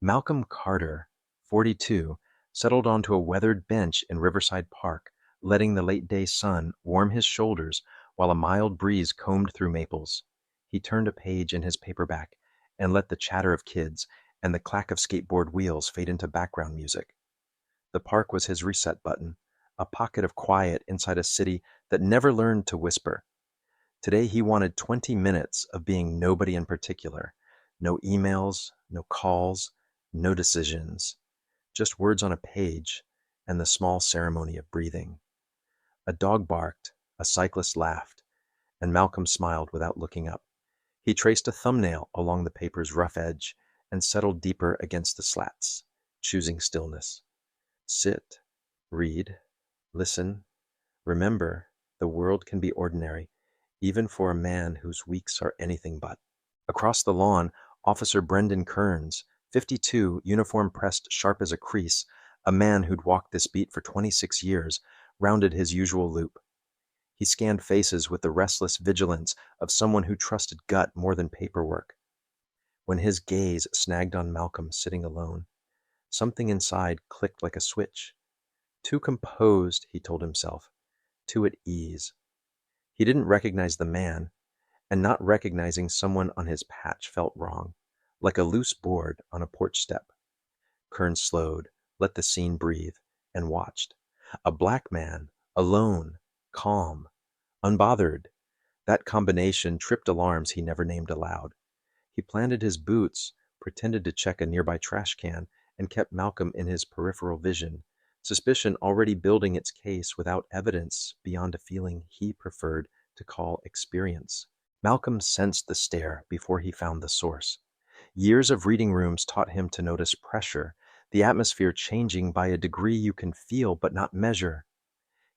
Malcolm Carter, 42, settled onto a weathered bench in Riverside Park, letting the late-day sun warm his shoulders while a mild breeze combed through maples. He turned a page in his paperback and let the chatter of kids and the clack of skateboard wheels fade into background music. The park was his reset button, a pocket of quiet inside a city that never learned to whisper. Today he wanted 20 minutes of being nobody in particular. No emails, no calls, no decisions. Just words on a page and the small ceremony of breathing. A dog barked, a cyclist laughed, and Malcolm smiled without looking up. He traced a thumbnail along the paper's rough edge and settled deeper against the slats, choosing stillness. Sit, read, listen. Remember, the world can be ordinary, even for a man whose weeks are anything but. Across the lawn, Officer Brendan Kearns, 52, uniform pressed sharp as a crease, a man who'd walked this beat for 26 years, rounded his usual loop. He scanned faces with the restless vigilance of someone who trusted gut more than paperwork. When his gaze snagged on Malcolm sitting alone, something inside clicked like a switch. Too composed, he told himself, too at ease. He didn't recognize the man, and not recognizing someone on his patch felt wrong, like a loose board on a porch step. Kearns slowed, let the scene breathe, and watched. A black man, alone, calm, unbothered. That combination tripped alarms he never named aloud. He planted his boots, pretended to check a nearby trash can, and kept Malcolm in his peripheral vision, suspicion already building its case without evidence beyond a feeling he preferred to call experience. Malcolm sensed the stare before he found the source. Years of reading rooms taught him to notice pressure, the atmosphere changing by a degree you can feel but not measure.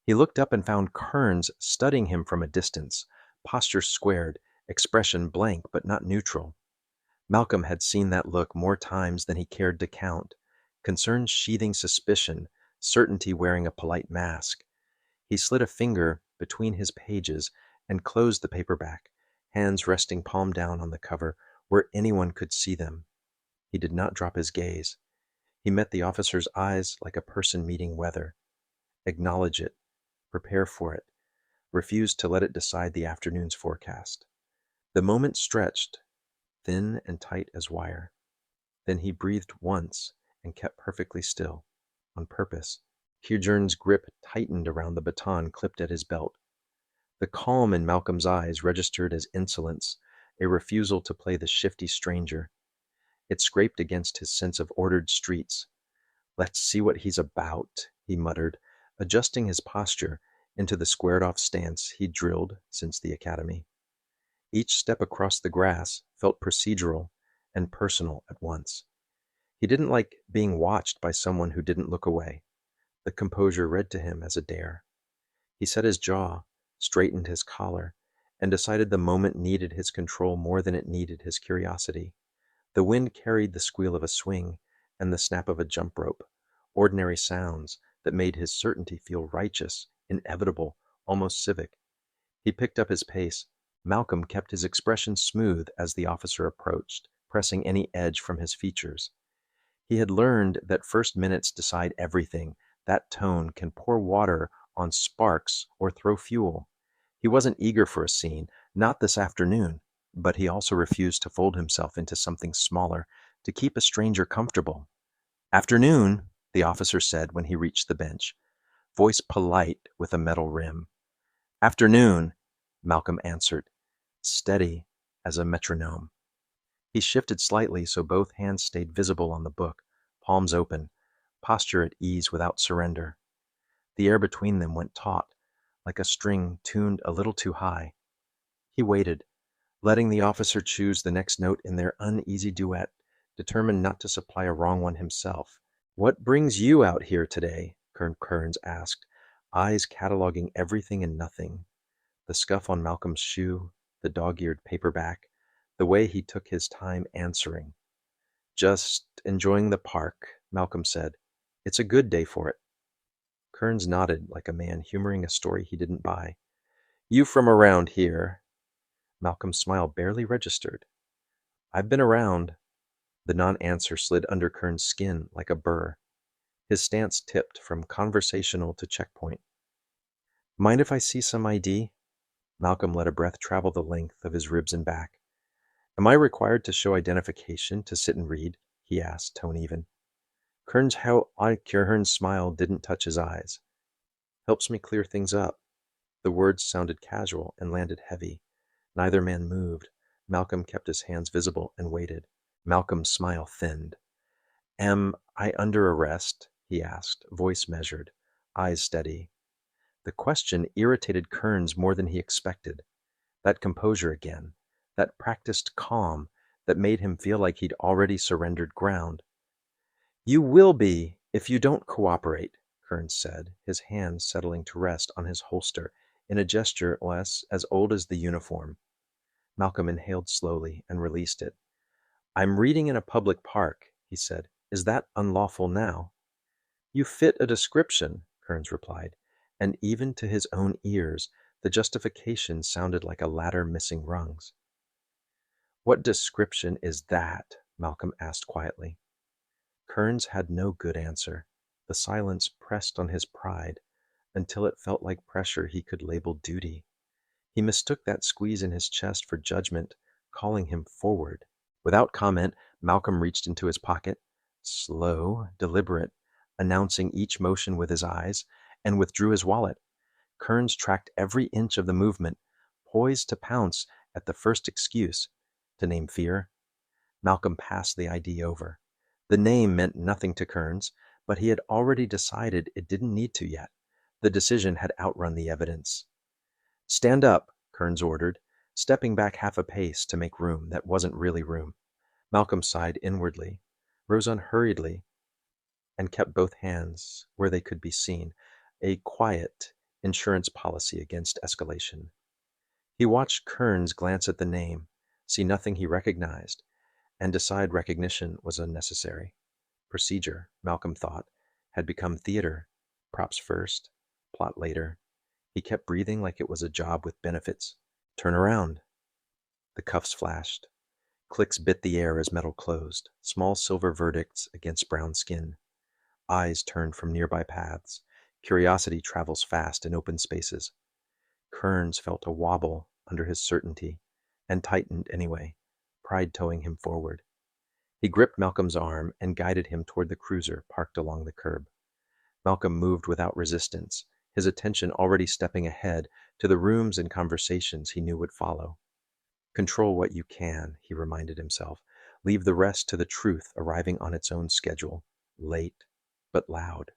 He looked up and found Kearns studying him from a distance, posture squared, expression blank but not neutral. Malcolm had seen that look more times than he cared to count, concern sheathing suspicion, certainty wearing a polite mask. He slid a finger between his pages and closed the paperback, hands resting palm down on the cover where anyone could see them. He did not drop his gaze. He met the officer's eyes like a person meeting weather. Acknowledge it, prepare for it, refuse to let it decide the afternoon's forecast. The moment stretched, thin and tight as wire. Then he breathed once and kept perfectly still, on purpose. Hughern's grip tightened around the baton clipped at his belt. The calm in Malcolm's eyes registered as insolence, a refusal to play the shifty stranger. It scraped against his sense of ordered streets. "Let's see what he's about," he muttered, adjusting his posture into the squared-off stance he'd drilled since the academy. Each step across the grass felt procedural and personal at once. He didn't like being watched by someone who didn't look away. The composure read to him as a dare. He set his jaw, straightened his collar, and decided the moment needed his control more than it needed his curiosity. The wind carried the squeal of a swing and the snap of a jump rope, ordinary sounds that made his certainty feel righteous, inevitable, almost civic. He picked up his pace. Malcolm kept his expression smooth as the officer approached, pressing any edge from his features. He had learned that first minutes decide everything. That tone can pour water on sparks or throw fuel. He wasn't eager for a scene, not this afternoon, but he also refused to fold himself into something smaller, to keep a stranger comfortable. "Afternoon," the officer said when he reached the bench, voice polite with a metal rim. "Afternoon," Malcolm answered, steady as a metronome. He shifted slightly so both hands stayed visible on the book, palms open, posture at ease without surrender. The air between them went taut, like a string tuned a little too high. He waited, letting the officer choose the next note in their uneasy duet, determined not to supply a wrong one himself. "What brings you out here today?" Kearns asked, eyes cataloging everything and nothing. The scuff on Malcolm's shoe, the dog-eared paperback, the way he took his time answering. "Just enjoying the park," Malcolm said. "It's a good day for it." Kearns nodded like a man humoring a story he didn't buy. "You from around here?" Malcolm's smile barely registered. "I've been around." The non-answer slid under Kearns' skin like a burr. His stance tipped from conversational to checkpoint. Mind if I see some ID? Malcolm let a breath travel the length of his ribs and back. Am I required to show identification to sit and read? He asked, tone even. Kearns' smile didn't touch his eyes. Helps me clear things up. The words sounded casual and landed heavy. Neither man moved. Malcolm kept his hands visible and waited. Malcolm's smile thinned. Am I under arrest? He asked, voice measured, eyes steady. The question irritated Kearns more than he expected. That composure again, that practiced calm that made him feel like he'd already surrendered ground. You will be if you don't cooperate, Kearns said, his hand settling to rest on his holster in a gesture less as old as the uniform. Malcolm inhaled slowly and released it. I'm reading in a public park, he said. Is that unlawful now? You fit a description, Kearns replied, and even to his own ears, the justification sounded like a ladder missing rungs. What description is that? Malcolm asked quietly. Kearns had no good answer. The silence pressed on his pride until it felt like pressure he could label duty. He mistook that squeeze in his chest for judgment, calling him forward. Without comment, Malcolm reached into his pocket, slow, deliberate, announcing each motion with his eyes, and withdrew his wallet. Kearns tracked every inch of the movement, poised to pounce at the first excuse, to name fear. Malcolm passed the ID over. The name meant nothing to Kearns, but he had already decided it didn't need to yet. The decision had outrun the evidence. Stand up, Kearns ordered, stepping back half a pace to make room that wasn't really room. Malcolm sighed inwardly, rose unhurriedly, and kept both hands where they could be seen, a quiet insurance policy against escalation. He watched Kearns glance at the name, see nothing he recognized, and decide recognition was unnecessary. Procedure, Malcolm thought, had become theater. Props first, plot later. He kept breathing like it was a job with benefits. Turn around. The cuffs flashed. Clicks bit the air as metal closed, small silver verdicts against brown skin. Eyes turned from nearby paths. Curiosity travels fast in open spaces. Kearns felt a wobble under his certainty, and tightened anyway, pride towing him forward. He gripped Malcolm's arm and guided him toward the cruiser parked along the curb. Malcolm moved without resistance, his attention already stepping ahead to the rooms and conversations he knew would follow. Control what you can, he reminded himself. Leave the rest to the truth arriving on its own schedule, late but loud.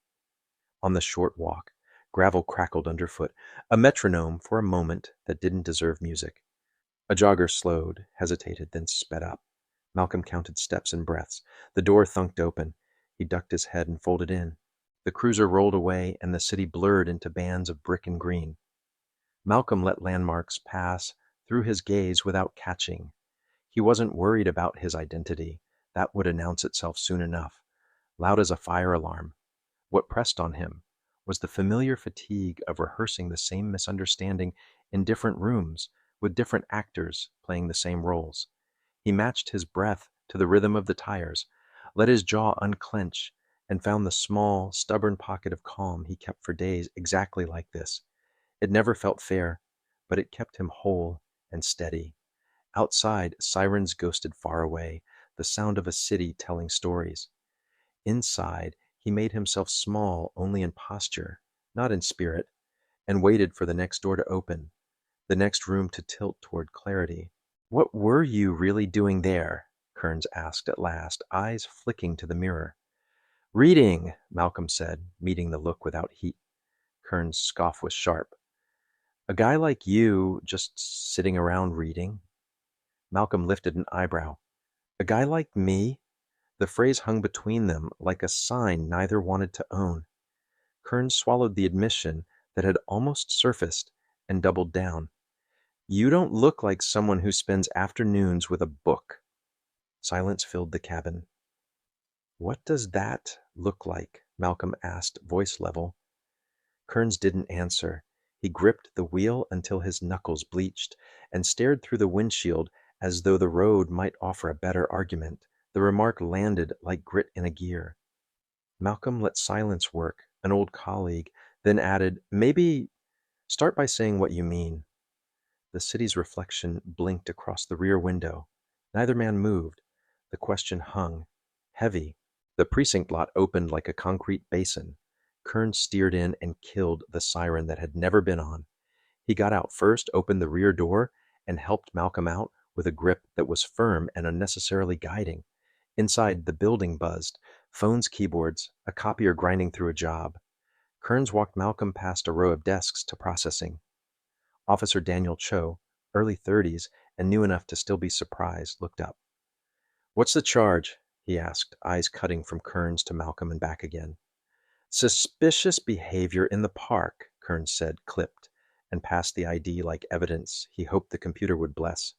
On the short walk, gravel crackled underfoot, a metronome for a moment that didn't deserve music. A jogger slowed, hesitated, then sped up. Malcolm counted steps and breaths. The door thunked open. He ducked his head and folded in. The cruiser rolled away, and the city blurred into bands of brick and green. Malcolm let landmarks pass through his gaze without catching. He wasn't worried about his identity. That would announce itself soon enough, loud as a fire alarm. What pressed on him was the familiar fatigue of rehearsing the same misunderstanding in different rooms, with different actors playing the same roles. He matched his breath to the rhythm of the tires, let his jaw unclench, and found the small, stubborn pocket of calm he kept for days exactly like this. It never felt fair, but it kept him whole and steady. Outside, sirens ghosted far away, the sound of a city telling stories. Inside, he made himself small only in posture, not in spirit, and waited for the next door to open, the next room to tilt toward clarity. What were you really doing there? Kearns asked at last, eyes flicking to the mirror. Reading, Malcolm said, meeting the look without heat. Kearns' scoff was sharp. A guy like you just sitting around reading? Malcolm lifted an eyebrow. A guy like me? The phrase hung between them like a sign neither wanted to own. Kearns swallowed the admission that had almost surfaced and doubled down. You don't look like someone who spends afternoons with a book. Silence filled the cabin. What does that look like? Malcolm asked, voice level. Kearns didn't answer. He gripped the wheel until his knuckles bleached and stared through the windshield as though the road might offer a better argument The remark landed like grit in a gear. Malcolm let silence work, an old colleague, then added, maybe start by saying what you mean. The city's reflection blinked across the rear window. Neither man moved. The question hung, heavy. The precinct lot opened like a concrete basin. Kearns steered in and killed the siren that had never been on. He got out first, opened the rear door, and helped Malcolm out with a grip that was firm and unnecessarily guiding. Inside, the building buzzed, phones, keyboards, a copier grinding through a job. Kearns walked Malcolm past a row of desks to processing. Officer Daniel Cho, early 30s and new enough to still be surprised, looked up. "What's the charge?" he asked, eyes cutting from Kearns to Malcolm and back again. "Suspicious behavior in the park," Kearns said, clipped, and passed the ID like evidence he hoped the computer would bless.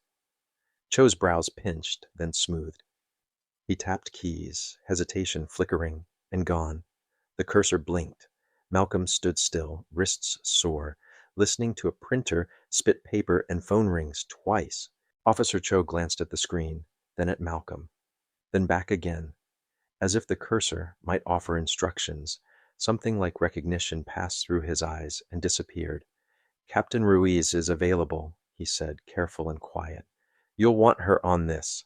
Cho's brows pinched, then smoothed. He tapped keys, hesitation flickering, and gone. The cursor blinked. Malcolm stood still, wrists sore, listening to a printer spit paper and phone rings twice. Officer Cho glanced at the screen, then at Malcolm, then back again. As if the cursor might offer instructions, something like recognition passed through his eyes and disappeared. "Captain Ruiz is available," he said, careful and quiet. "You'll want her on this."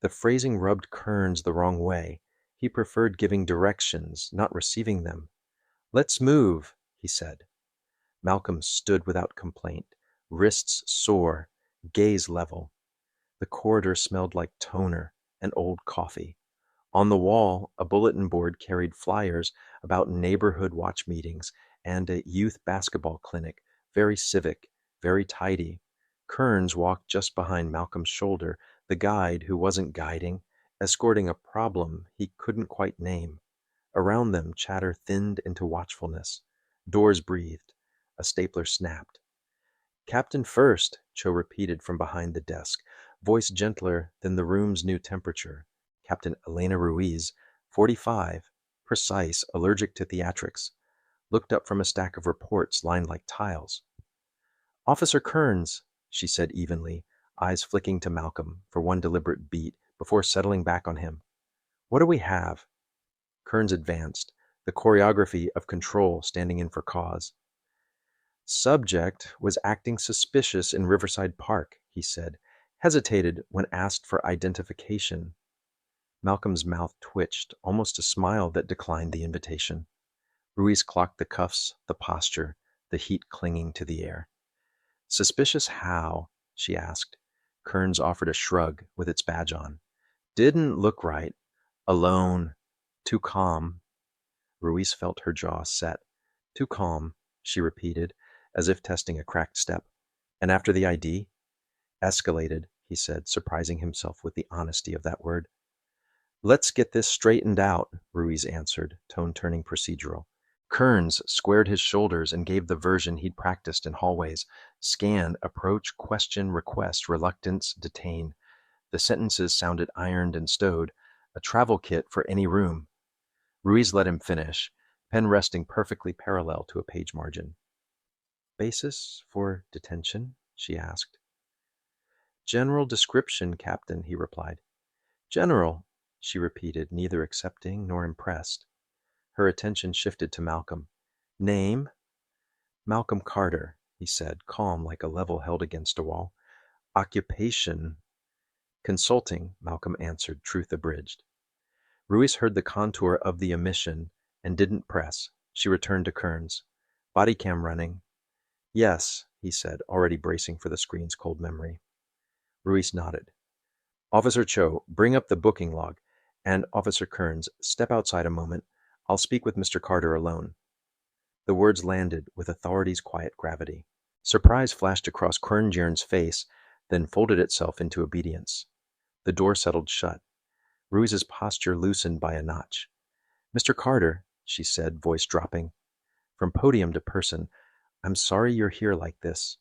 The phrasing rubbed Kearns the wrong way. He preferred giving directions, not receiving them. "Let's move," he said. Malcolm stood without complaint, wrists sore, gaze level. The corridor smelled like toner and old coffee. On the wall, a bulletin board carried flyers about neighborhood watch meetings and a youth basketball clinic, very civic, very tidy. Kearns walked just behind Malcolm's shoulder, the guide who wasn't guiding, escorting a problem he couldn't quite name. Around them, chatter thinned into watchfulness. Doors breathed. A stapler snapped. "Captain first," Cho repeated from behind the desk, voice gentler than the room's new temperature. Captain Elena Ruiz, 45, precise, allergic to theatrics, looked up from a stack of reports lined like tiles. "Officer Kearns," she said evenly, eyes flicking to Malcolm for one deliberate beat before settling back on him. "What do we have?" Kearns advanced, the choreography of control standing in for cause. "Subject was acting suspicious in Riverside Park," he said, hesitated when asked for identification. Malcolm's mouth twitched, almost a smile that declined the invitation. Ruiz clocked the cuffs, the posture, the heat clinging to the air. "Suspicious how?" she asked. Kearns offered a shrug with its badge on. "Didn't look right. Alone. Too calm." Ruiz felt her jaw set. "Too calm," she repeated, as if testing a cracked step. "And after the ID?" "Escalated," he said, surprising himself with the honesty of that word. "Let's get this straightened out," Ruiz answered, tone turning procedural. Kearns squared his shoulders and gave the version he'd practiced in hallways. Scan, approach, question, request, reluctance, detain. The sentences sounded ironed and stowed, a travel kit for any room. Ruiz let him finish, pen resting perfectly parallel to a page margin. "Basis for detention?" she asked. "General description, Captain," he replied. "General," she repeated, neither accepting nor impressed. Her attention shifted to Malcolm. "Name?" "Malcolm Carter," he said, calm like a level held against a wall. "Occupation?" "Consulting," Malcolm answered, truth abridged. Ruiz heard the contour of the omission and didn't press. She returned to Kearns. "Body cam running?" "Yes," he said, already bracing for the screen's cold memory. Ruiz nodded. "Officer Cho, bring up the booking log. And Officer Kearns, step outside a moment. I'll speak with Mr. Carter alone." The words landed with authority's quiet gravity. Surprise flashed across Kearns' face, then folded itself into obedience. The door settled shut. Ruiz's posture loosened by a notch. "Mr. Carter," she said, voice dropping. From podium to person, "I'm sorry you're here like this."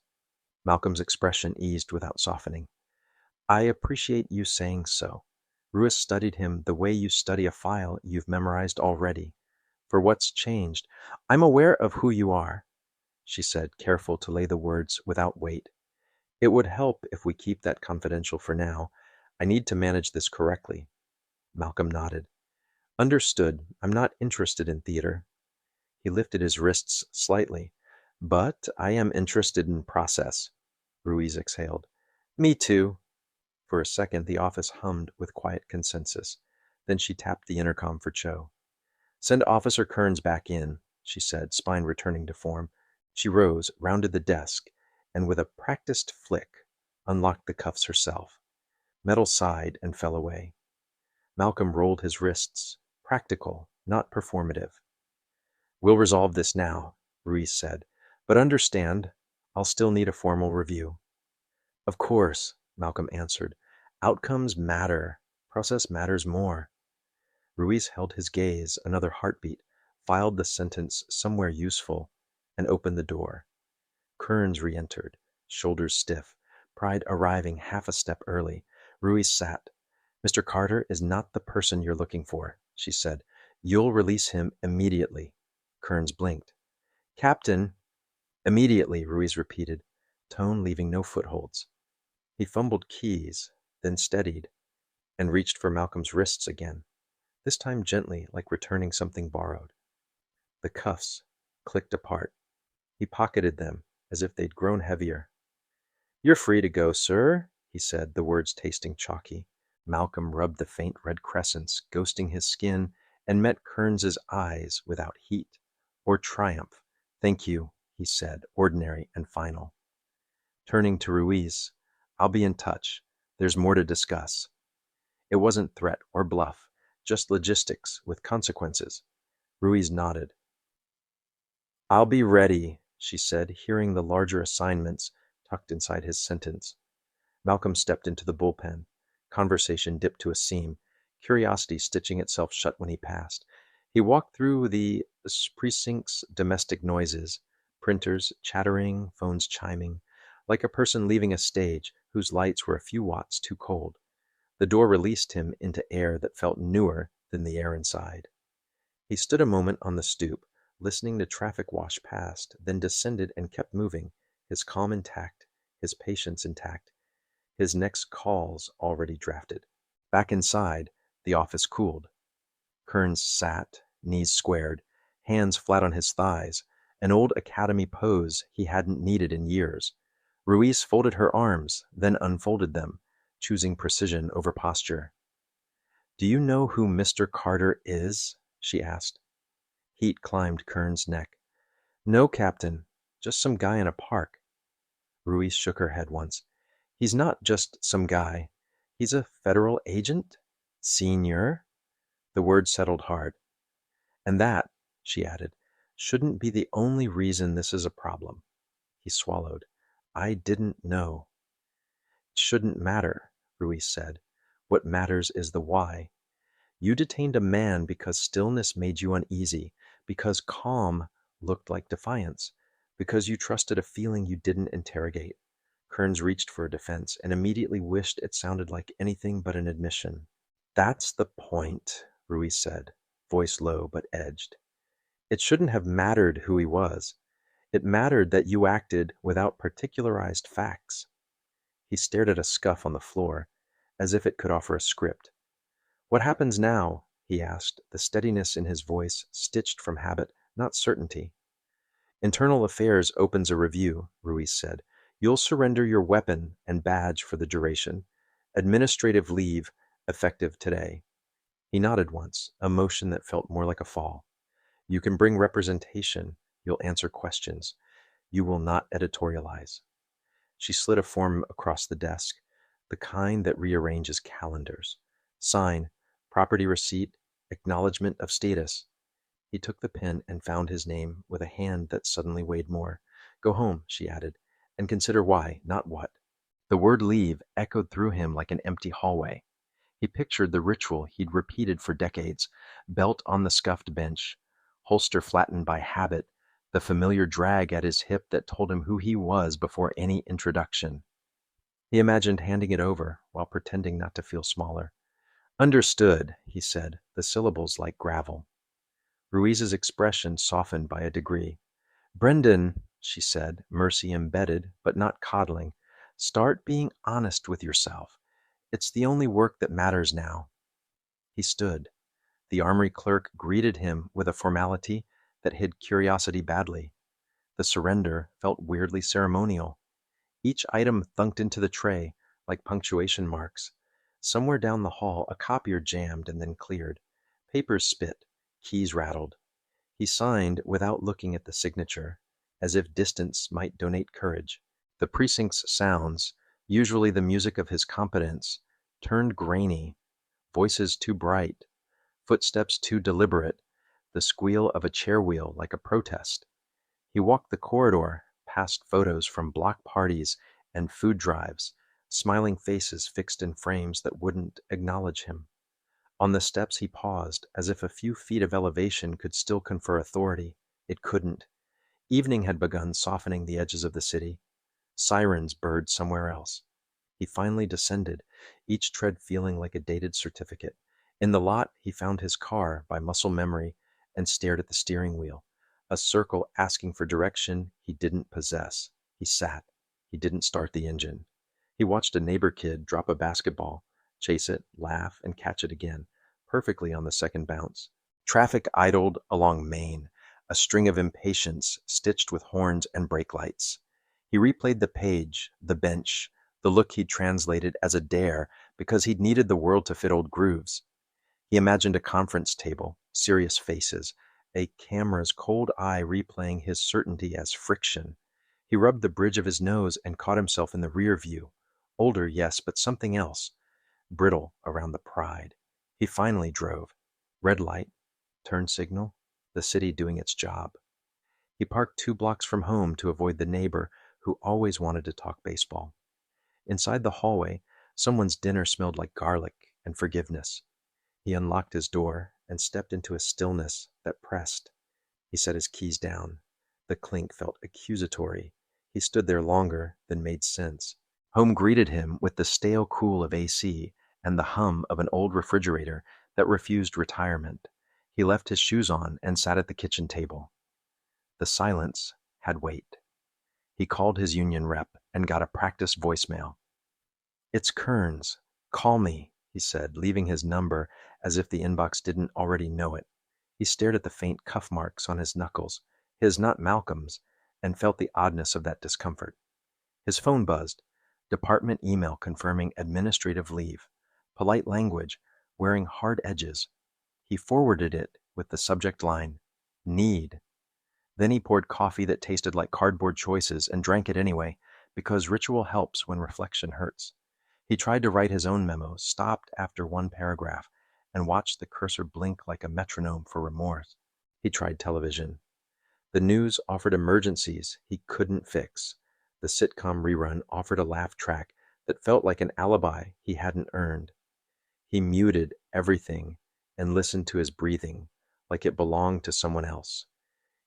Malcolm's expression eased without softening. "I appreciate you saying so." Ruiz studied him the way you study a file you've memorized already. "For what's changed?" "I'm aware of who you are," she said, careful to lay the words without weight. "It would help if we keep that confidential for now. I need to manage this correctly." Malcolm nodded. Understood. I'm not interested in theater. He lifted his wrists slightly. But I am interested in process. Ruiz exhaled. Me too. For a second, the office hummed with quiet consensus. Then she tapped the intercom for Cho. Send Officer Kearns back in, she said, spine returning to form. She rose, rounded the desk, and with a practiced flick, unlocked the cuffs herself. Metal sighed and fell away. Malcolm rolled his wrists. Practical, not performative. We'll resolve this now, Ruiz said. But understand, I'll still need a formal review. Of course, Malcolm answered. Outcomes matter. Process matters more. Ruiz held his gaze, another heartbeat, filed the sentence somewhere useful, and opened the door. Kearns re-entered, shoulders stiff, pride arriving half a step early. Ruiz sat. Mr. Carter is not the person you're looking for, she said. You'll release him immediately. Kearns blinked. Captain, immediately, Ruiz repeated, tone leaving no footholds. He fumbled keys, then steadied, and reached for Malcolm's wrists again, this time gently, like returning something borrowed. The cuffs clicked apart. He pocketed them as if they'd grown heavier. You're free to go, sir, he said, the words tasting chalky. Malcolm rubbed the faint red crescents, ghosting his skin, and met Kearns's eyes without heat or triumph. Thank you, he said, ordinary and final. Turning to Ruiz, I'll be in touch. There's more to discuss. It wasn't threat or bluff, just logistics with consequences. Ruiz nodded. I'll be ready, she said, hearing the larger assignments tucked inside his sentence. Malcolm stepped into the bullpen. Conversation dipped to a seam, curiosity stitching itself shut when he passed. He walked through the precinct's domestic noises, printers chattering, phones chiming, like a person leaving a stage whose lights were a few watts too cold. The door released him into air that felt newer than the air inside. He stood a moment on the stoop, listening to traffic wash past, then descended and kept moving, his calm intact, his patience intact, his next calls already drafted. Back inside, the office cooled. Kearns sat, knees squared, hands flat on his thighs, an old academy pose he hadn't needed in years. Ruiz folded her arms, then unfolded them, choosing precision over posture. Do you know who Mr. Carter is? She asked. Heat climbed Kearns' neck. No, Captain, just some guy in a park. Ruiz shook her head once. He's not just some guy. He's a federal agent? Senior? The word settled hard. And that, she added, shouldn't be the only reason this is a problem. He swallowed. I didn't know. It shouldn't matter, Ruiz said. What matters is the why. You detained a man because stillness made you uneasy, because calm looked like defiance, because you trusted a feeling you didn't interrogate. Kearns reached for a defense and immediately wished it sounded like anything but an admission. That's the point, Ruiz said, voice low but edged. It shouldn't have mattered who he was. It mattered that you acted without particularized facts. He stared at a scuff on the floor, as if it could offer a script. What happens now? He asked, the steadiness in his voice stitched from habit, not certainty. Internal Affairs opens a review, Ruiz said. You'll surrender your weapon and badge for the duration. Administrative leave, effective today. He nodded once, a motion that felt more like a fall. You can bring representation. You'll answer questions. You will not editorialize. She slid a form across the desk, the kind that rearranges calendars. Sign, property receipt, acknowledgement of status. He took the pen and found his name with a hand that suddenly weighed more. Go home, she added, and consider why, not what. The word leave echoed through him like an empty hallway. He pictured the ritual he'd repeated for decades, belt on the scuffed bench, holster flattened by habit, the familiar drag at his hip that told him who he was before any introduction. He imagined handing it over while pretending not to feel smaller. Understood, he said, the syllables like gravel. Ruiz's expression softened by a degree. Brendan, she said, mercy embedded, but not coddling, start being honest with yourself. It's the only work that matters now. He stood. The armory clerk greeted him with a formality that hid curiosity badly. The surrender felt weirdly ceremonial. Each item thunked into the tray like punctuation marks. Somewhere down the hall, a copier jammed and then cleared. Papers spit. Keys rattled. He signed without looking at the signature, as if distance might donate courage. The precinct's sounds, usually the music of his competence, turned grainy, voices too bright, footsteps too deliberate, the squeal of a chair wheel like a protest. He walked the corridor, past photos from block parties and food drives, smiling faces fixed in frames that wouldn't acknowledge him. On the steps he paused, as if a few feet of elevation could still confer authority. It couldn't. Evening had begun softening the edges of the city. Sirens burred somewhere else. He finally descended, each tread feeling like a dated certificate. In the lot, he found his car by muscle memory and stared at the steering wheel, a circle asking for direction he didn't possess. He sat. He didn't start the engine. He watched a neighbor kid drop a basketball, chase it, laugh, and catch it again, perfectly on the second bounce. Traffic idled along Main, a string of impatience stitched with horns and brake lights. He replayed the page, the bench, the look he'd translated as a dare because he'd needed the world to fit old grooves. He imagined a conference table, serious faces, a camera's cold eye replaying his certainty as friction. He rubbed the bridge of his nose and caught himself in the rear view. Older, yes, but something else. Brittle around the pride. He finally drove. Red light, turn signal, the city doing its job. He parked 2 blocks from home to avoid the neighbor who always wanted to talk baseball. Inside the hallway, someone's dinner smelled like garlic and forgiveness. He unlocked his door and stepped into a stillness that pressed. He set his keys down. The clink felt accusatory. He stood there longer than made sense. Home greeted him with the stale cool of AC and the hum of an old refrigerator that refused retirement. He left his shoes on and sat at the kitchen table. The silence had weight. He called his union rep and got a practice voicemail. "It's Kearns. Call me," he said, leaving his number as if the inbox didn't already know it. He stared at the faint cuff marks on his knuckles, his not Malcolm's, and felt the oddness of that discomfort. His phone buzzed. Department email confirming administrative leave. Polite language, wearing hard edges. He forwarded it with the subject line, "Need." Then he poured coffee that tasted like cardboard choices and drank it anyway, because ritual helps when reflection hurts. He tried to write his own memo, stopped after one paragraph, and watched the cursor blink like a metronome for remorse. He tried television. The news offered emergencies he couldn't fix. The sitcom rerun offered a laugh track that felt like an alibi he hadn't earned. He muted everything and listened to his breathing, like it belonged to someone else.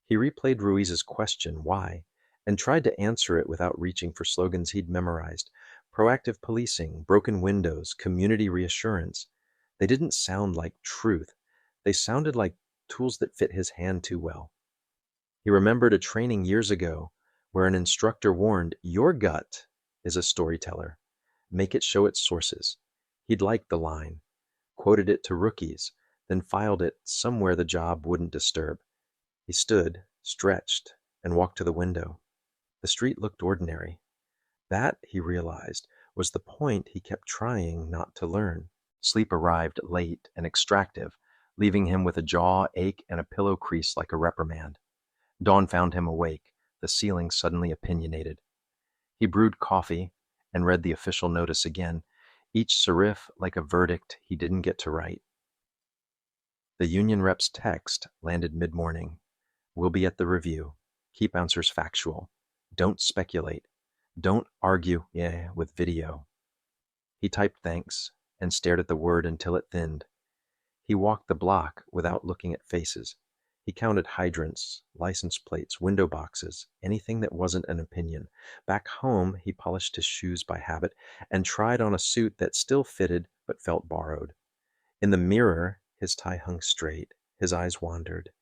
He replayed Ruiz's question, why, and tried to answer it without reaching for slogans he'd memorized. Proactive policing, broken windows, community reassurance. They didn't sound like truth. They sounded like tools that fit his hand too well. He remembered a training years ago where an instructor warned, "Your gut is a storyteller. Make it show its sources." He'd liked the line, quoted it to rookies, then filed it somewhere the job wouldn't disturb. He stood, stretched, and walked to the window. The street looked ordinary. That, he realized, was the point he kept trying not to learn. Sleep arrived late and extractive, leaving him with a jaw ache and a pillow crease like a reprimand. Dawn found him awake, the ceiling suddenly opinionated. He brewed coffee and read the official notice again, each serif like a verdict he didn't get to write. The union rep's text landed mid-morning. "We'll be at the review. Keep answers factual. Don't speculate. Don't argue with video." He typed thanks and stared at the word until it thinned. He walked the block without looking at faces. He counted hydrants, license plates, window boxes, anything that wasn't an opinion. Back home, he polished his shoes by habit and tried on a suit that still fitted but felt borrowed. In the mirror, his tie hung straight, his eyes wandered,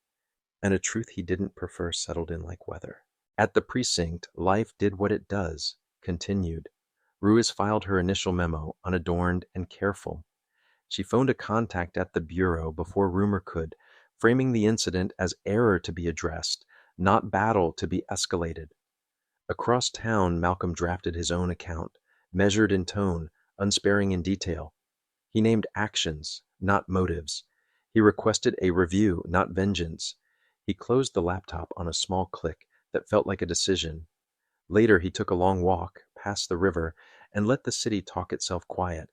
and a truth he didn't prefer settled in like weather. At the precinct, life did what it does, continued. Ruiz filed her initial memo, unadorned and careful. She phoned a contact at the bureau before rumor could, framing the incident as error to be addressed, not battle to be escalated. Across town, Malcolm drafted his own account, measured in tone, unsparing in detail. He named actions, not motives. He requested a review, not vengeance. He closed the laptop on a small click that felt like a decision. Later, he took a long walk, past the river, and let the city talk itself quiet.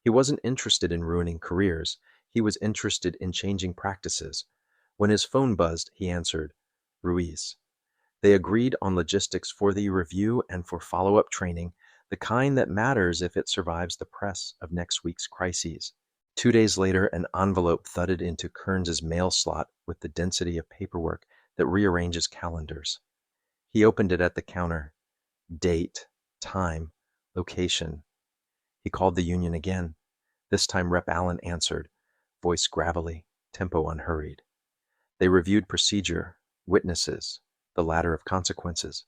He wasn't interested in ruining careers. He was interested in changing practices. When his phone buzzed, he answered, Ruiz. They agreed on logistics for the review and for follow-up training, the kind that matters if it survives the press of next week's crises. 2 days later, an envelope thudded into Kearns's mail slot with the density of paperwork that rearranges calendars. He opened it at the counter. Date, time, location. He called the union again. This time Rep. Allen answered, voice gravelly, tempo unhurried. They reviewed procedure, witnesses, the ladder of consequences.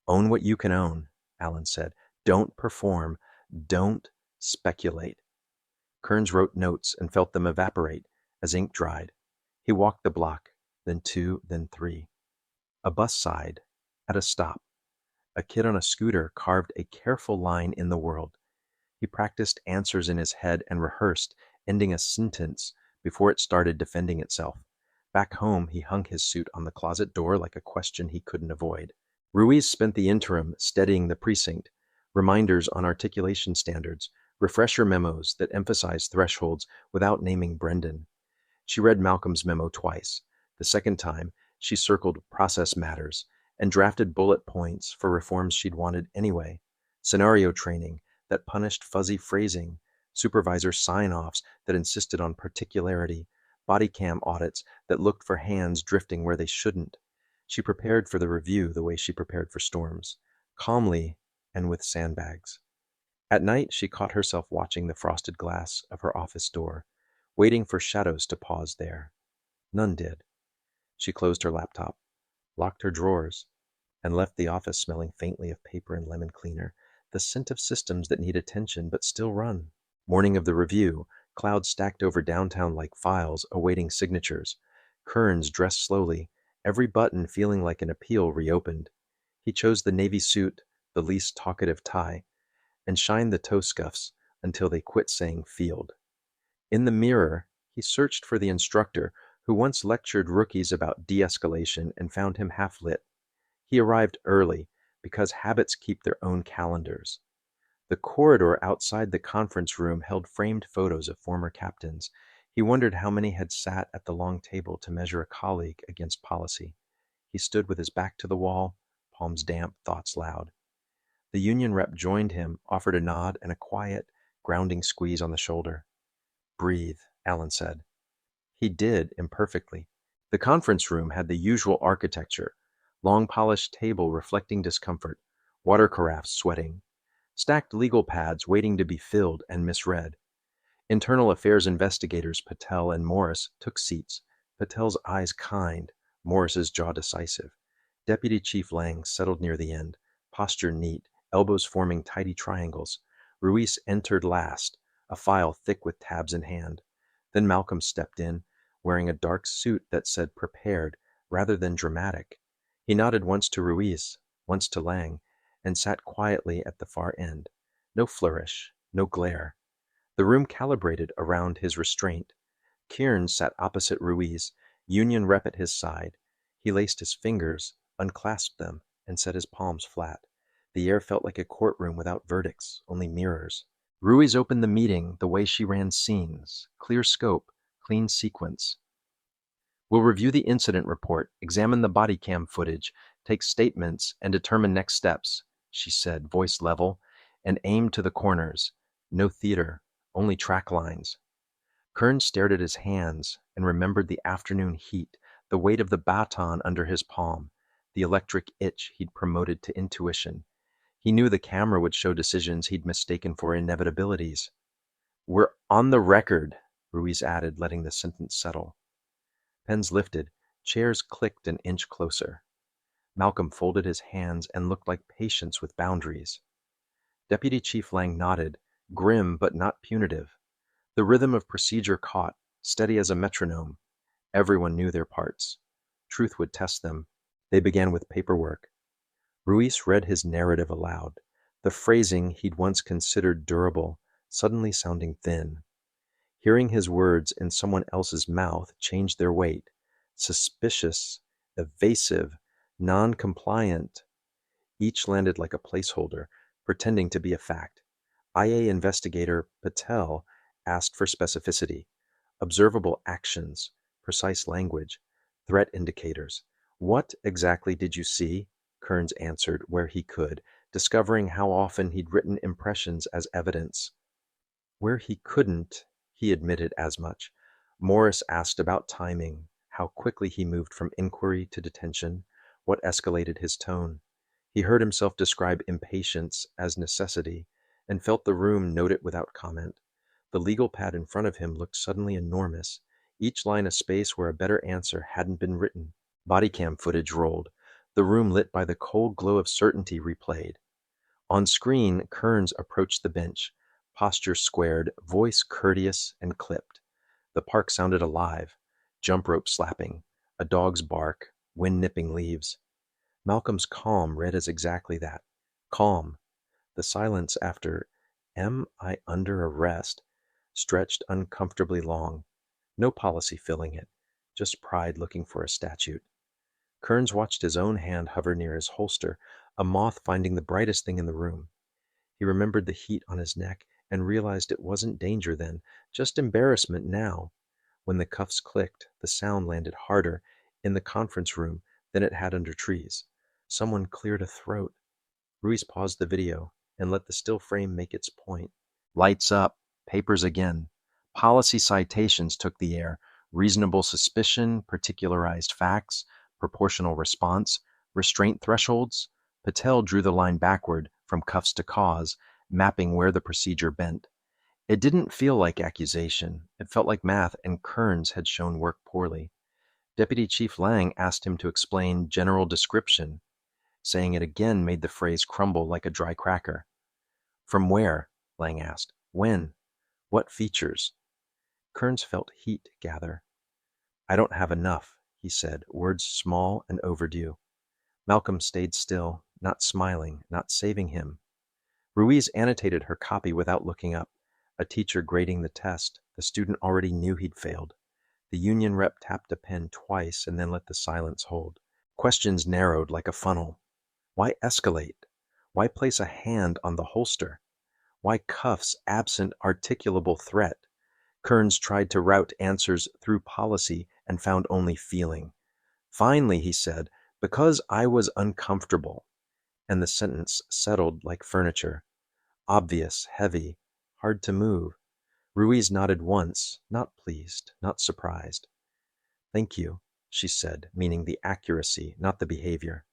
Own what you can own, Allen said. Don't perform. Don't speculate. Kearns wrote notes and felt them evaporate as ink dried. He walked the block, then 2, then 3. A bus sighed. At a stop. A kid on a scooter carved a careful line in the world. He practiced answers in his head and rehearsed, ending a sentence before it started defending itself. Back home, he hung his suit on the closet door like a question he couldn't avoid. Ruiz spent the interim steadying the precinct, reminders on articulation standards, refresher memos that emphasized thresholds without naming Brendan. She read Malcolm's memo twice. The second time, she circled process matters and drafted bullet points for reforms she'd wanted anyway. Scenario training that punished fuzzy phrasing, supervisor sign-offs that insisted on particularity, body cam audits that looked for hands drifting where they shouldn't. She prepared for the review the way she prepared for storms, calmly and with sandbags. At night, she caught herself watching the frosted glass of her office door, waiting for shadows to pause there. None did. She closed her laptop, locked her drawers, and left the office smelling faintly of paper and lemon cleaner, the scent of systems that need attention but still run. Morning of the review, clouds stacked over downtown like files awaiting signatures. Kearns dressed slowly, every button feeling like an appeal reopened. He chose the navy suit, the least talkative tie, and shined the toe scuffs until they quit saying field. In the mirror, he searched for the instructor who once lectured rookies about de-escalation and found him half-lit. He arrived early because habits keep their own calendars. The corridor outside the conference room held framed photos of former captains. He wondered how many had sat at the long table to measure a colleague against policy. He stood with his back to the wall, palms damp, thoughts loud. The union rep joined him, offered a nod and a quiet, grounding squeeze on the shoulder. Breathe, Allen said. He did, imperfectly. The conference room had the usual architecture, long polished table reflecting discomfort, water carafes sweating, stacked legal pads waiting to be filled and misread. Internal affairs investigators Patel and Morris took seats, Patel's eyes kind, Morris's jaw decisive. Deputy Chief Lang settled near the end, posture neat, elbows forming tidy triangles. Ruiz entered last, a file thick with tabs in hand. Then Malcolm stepped in, wearing a dark suit that said prepared rather than dramatic. He nodded once to Ruiz, once to Lang, and sat quietly at the far end. No flourish, no glare. The room calibrated around his restraint. Kearns sat opposite Ruiz, union rep at his side. He laced his fingers, unclasped them, and set his palms flat. The air felt like a courtroom without verdicts, only mirrors. Ruiz opened the meeting the way she ran scenes, clear scope, clean sequence. We'll review the incident report, examine the body cam footage, take statements, and determine next steps, she said, voice level, and aimed to the corners. No theater, only track lines. Kearns stared at his hands and remembered the afternoon heat, the weight of the baton under his palm, the electric itch he'd promoted to intuition. He knew the camera would show decisions he'd mistaken for inevitabilities. We're on the record, Ruiz added, letting the sentence settle. Pens lifted, chairs clicked an inch closer. Malcolm folded his hands and looked like patience with boundaries. Deputy Chief Lang nodded, grim but not punitive. The rhythm of procedure caught, steady as a metronome. Everyone knew their parts. Truth would test them. They began with paperwork. Ruiz read his narrative aloud, the phrasing he'd once considered durable, suddenly sounding thin. Hearing his words in someone else's mouth changed their weight. Suspicious, evasive, non-compliant. Each landed like a placeholder, pretending to be a fact. IA investigator Patel asked for specificity, observable actions, precise language, threat indicators. What exactly did you see? Kearns answered where he could, discovering how often he'd written impressions as evidence. Where he couldn't, he admitted as much. Morris asked about timing, how quickly he moved from inquiry to detention, what escalated his tone. He heard himself describe impatience as necessity, and felt the room note it without comment. The legal pad in front of him looked suddenly enormous, each line a space where a better answer hadn't been written. Body cam footage rolled, the room lit by the cold glow of certainty replayed. On screen, Kearns approached the bench, posture squared, voice courteous and clipped. The park sounded alive, jump rope slapping, a dog's bark, wind nipping leaves. Malcolm's calm read as exactly that. Calm. The silence after, "Am I under arrest?" stretched uncomfortably long. No policy filling it, just pride looking for a statute. Kearns watched his own hand hover near his holster, a moth finding the brightest thing in the room. He remembered the heat on his neck and realized it wasn't danger then, just embarrassment now. When the cuffs clicked, the sound landed harder in the conference room than it had under trees. Someone cleared a throat. Ruiz paused the video and let the still frame make its point. Lights up, papers again. Policy citations took the air. Reasonable suspicion, particularized facts, proportional response, restraint thresholds. Patel drew the line backward from cuffs to cause, mapping where the procedure bent. It didn't feel like accusation. It felt like math, and Kearns had shown work poorly. Deputy Chief Lang asked him to explain general description. Saying it again made the phrase crumble like a dry cracker. From where? Lang asked. When? What features? Kearns felt heat gather. I don't have enough, he said, words small and overdue. Malcolm stayed still, not smiling, not saving him. Ruiz annotated her copy without looking up. A teacher grading the test. The student already knew he'd failed. The union rep tapped a pen twice and then let the silence hold. Questions narrowed like a funnel. Why escalate? Why place a hand on the holster? Why cuffs absent articulable threat? Kearns tried to route answers through policy and found only feeling. Finally, he said, because I was uncomfortable. And the sentence settled like furniture. Obvious, heavy, hard to move. Ruiz nodded once, not pleased, not surprised. Thank you, she said, meaning the accuracy, not the behavior.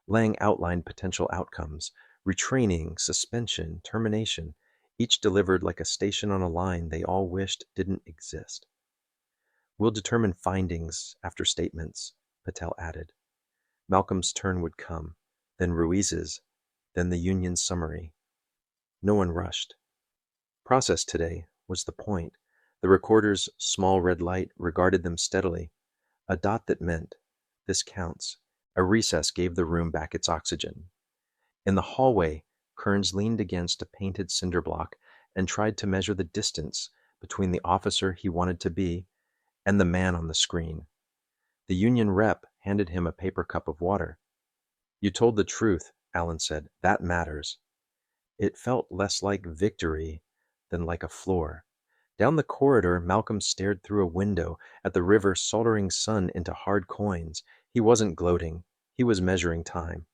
Lang outlined potential outcomes, retraining, suspension, termination, each delivered like a station on a line they all wished didn't exist. We'll determine findings after statements, Patel added. Malcolm's turn would come, then Ruiz's, then the union's summary. No one rushed. Process today was the point. The recorder's small red light regarded them steadily, a dot that meant, this counts. A recess gave the room back its oxygen. In the hallway, Kearns leaned against a painted cinder block and tried to measure the distance between the officer he wanted to be and the man on the screen. The union rep handed him a paper cup of water. You told the truth, Allen said. That matters. It felt less like victory than like a floor. Down the corridor, Malcolm stared through a window at the river soldering sun into hard coins. He wasn't gloating. He was measuring time.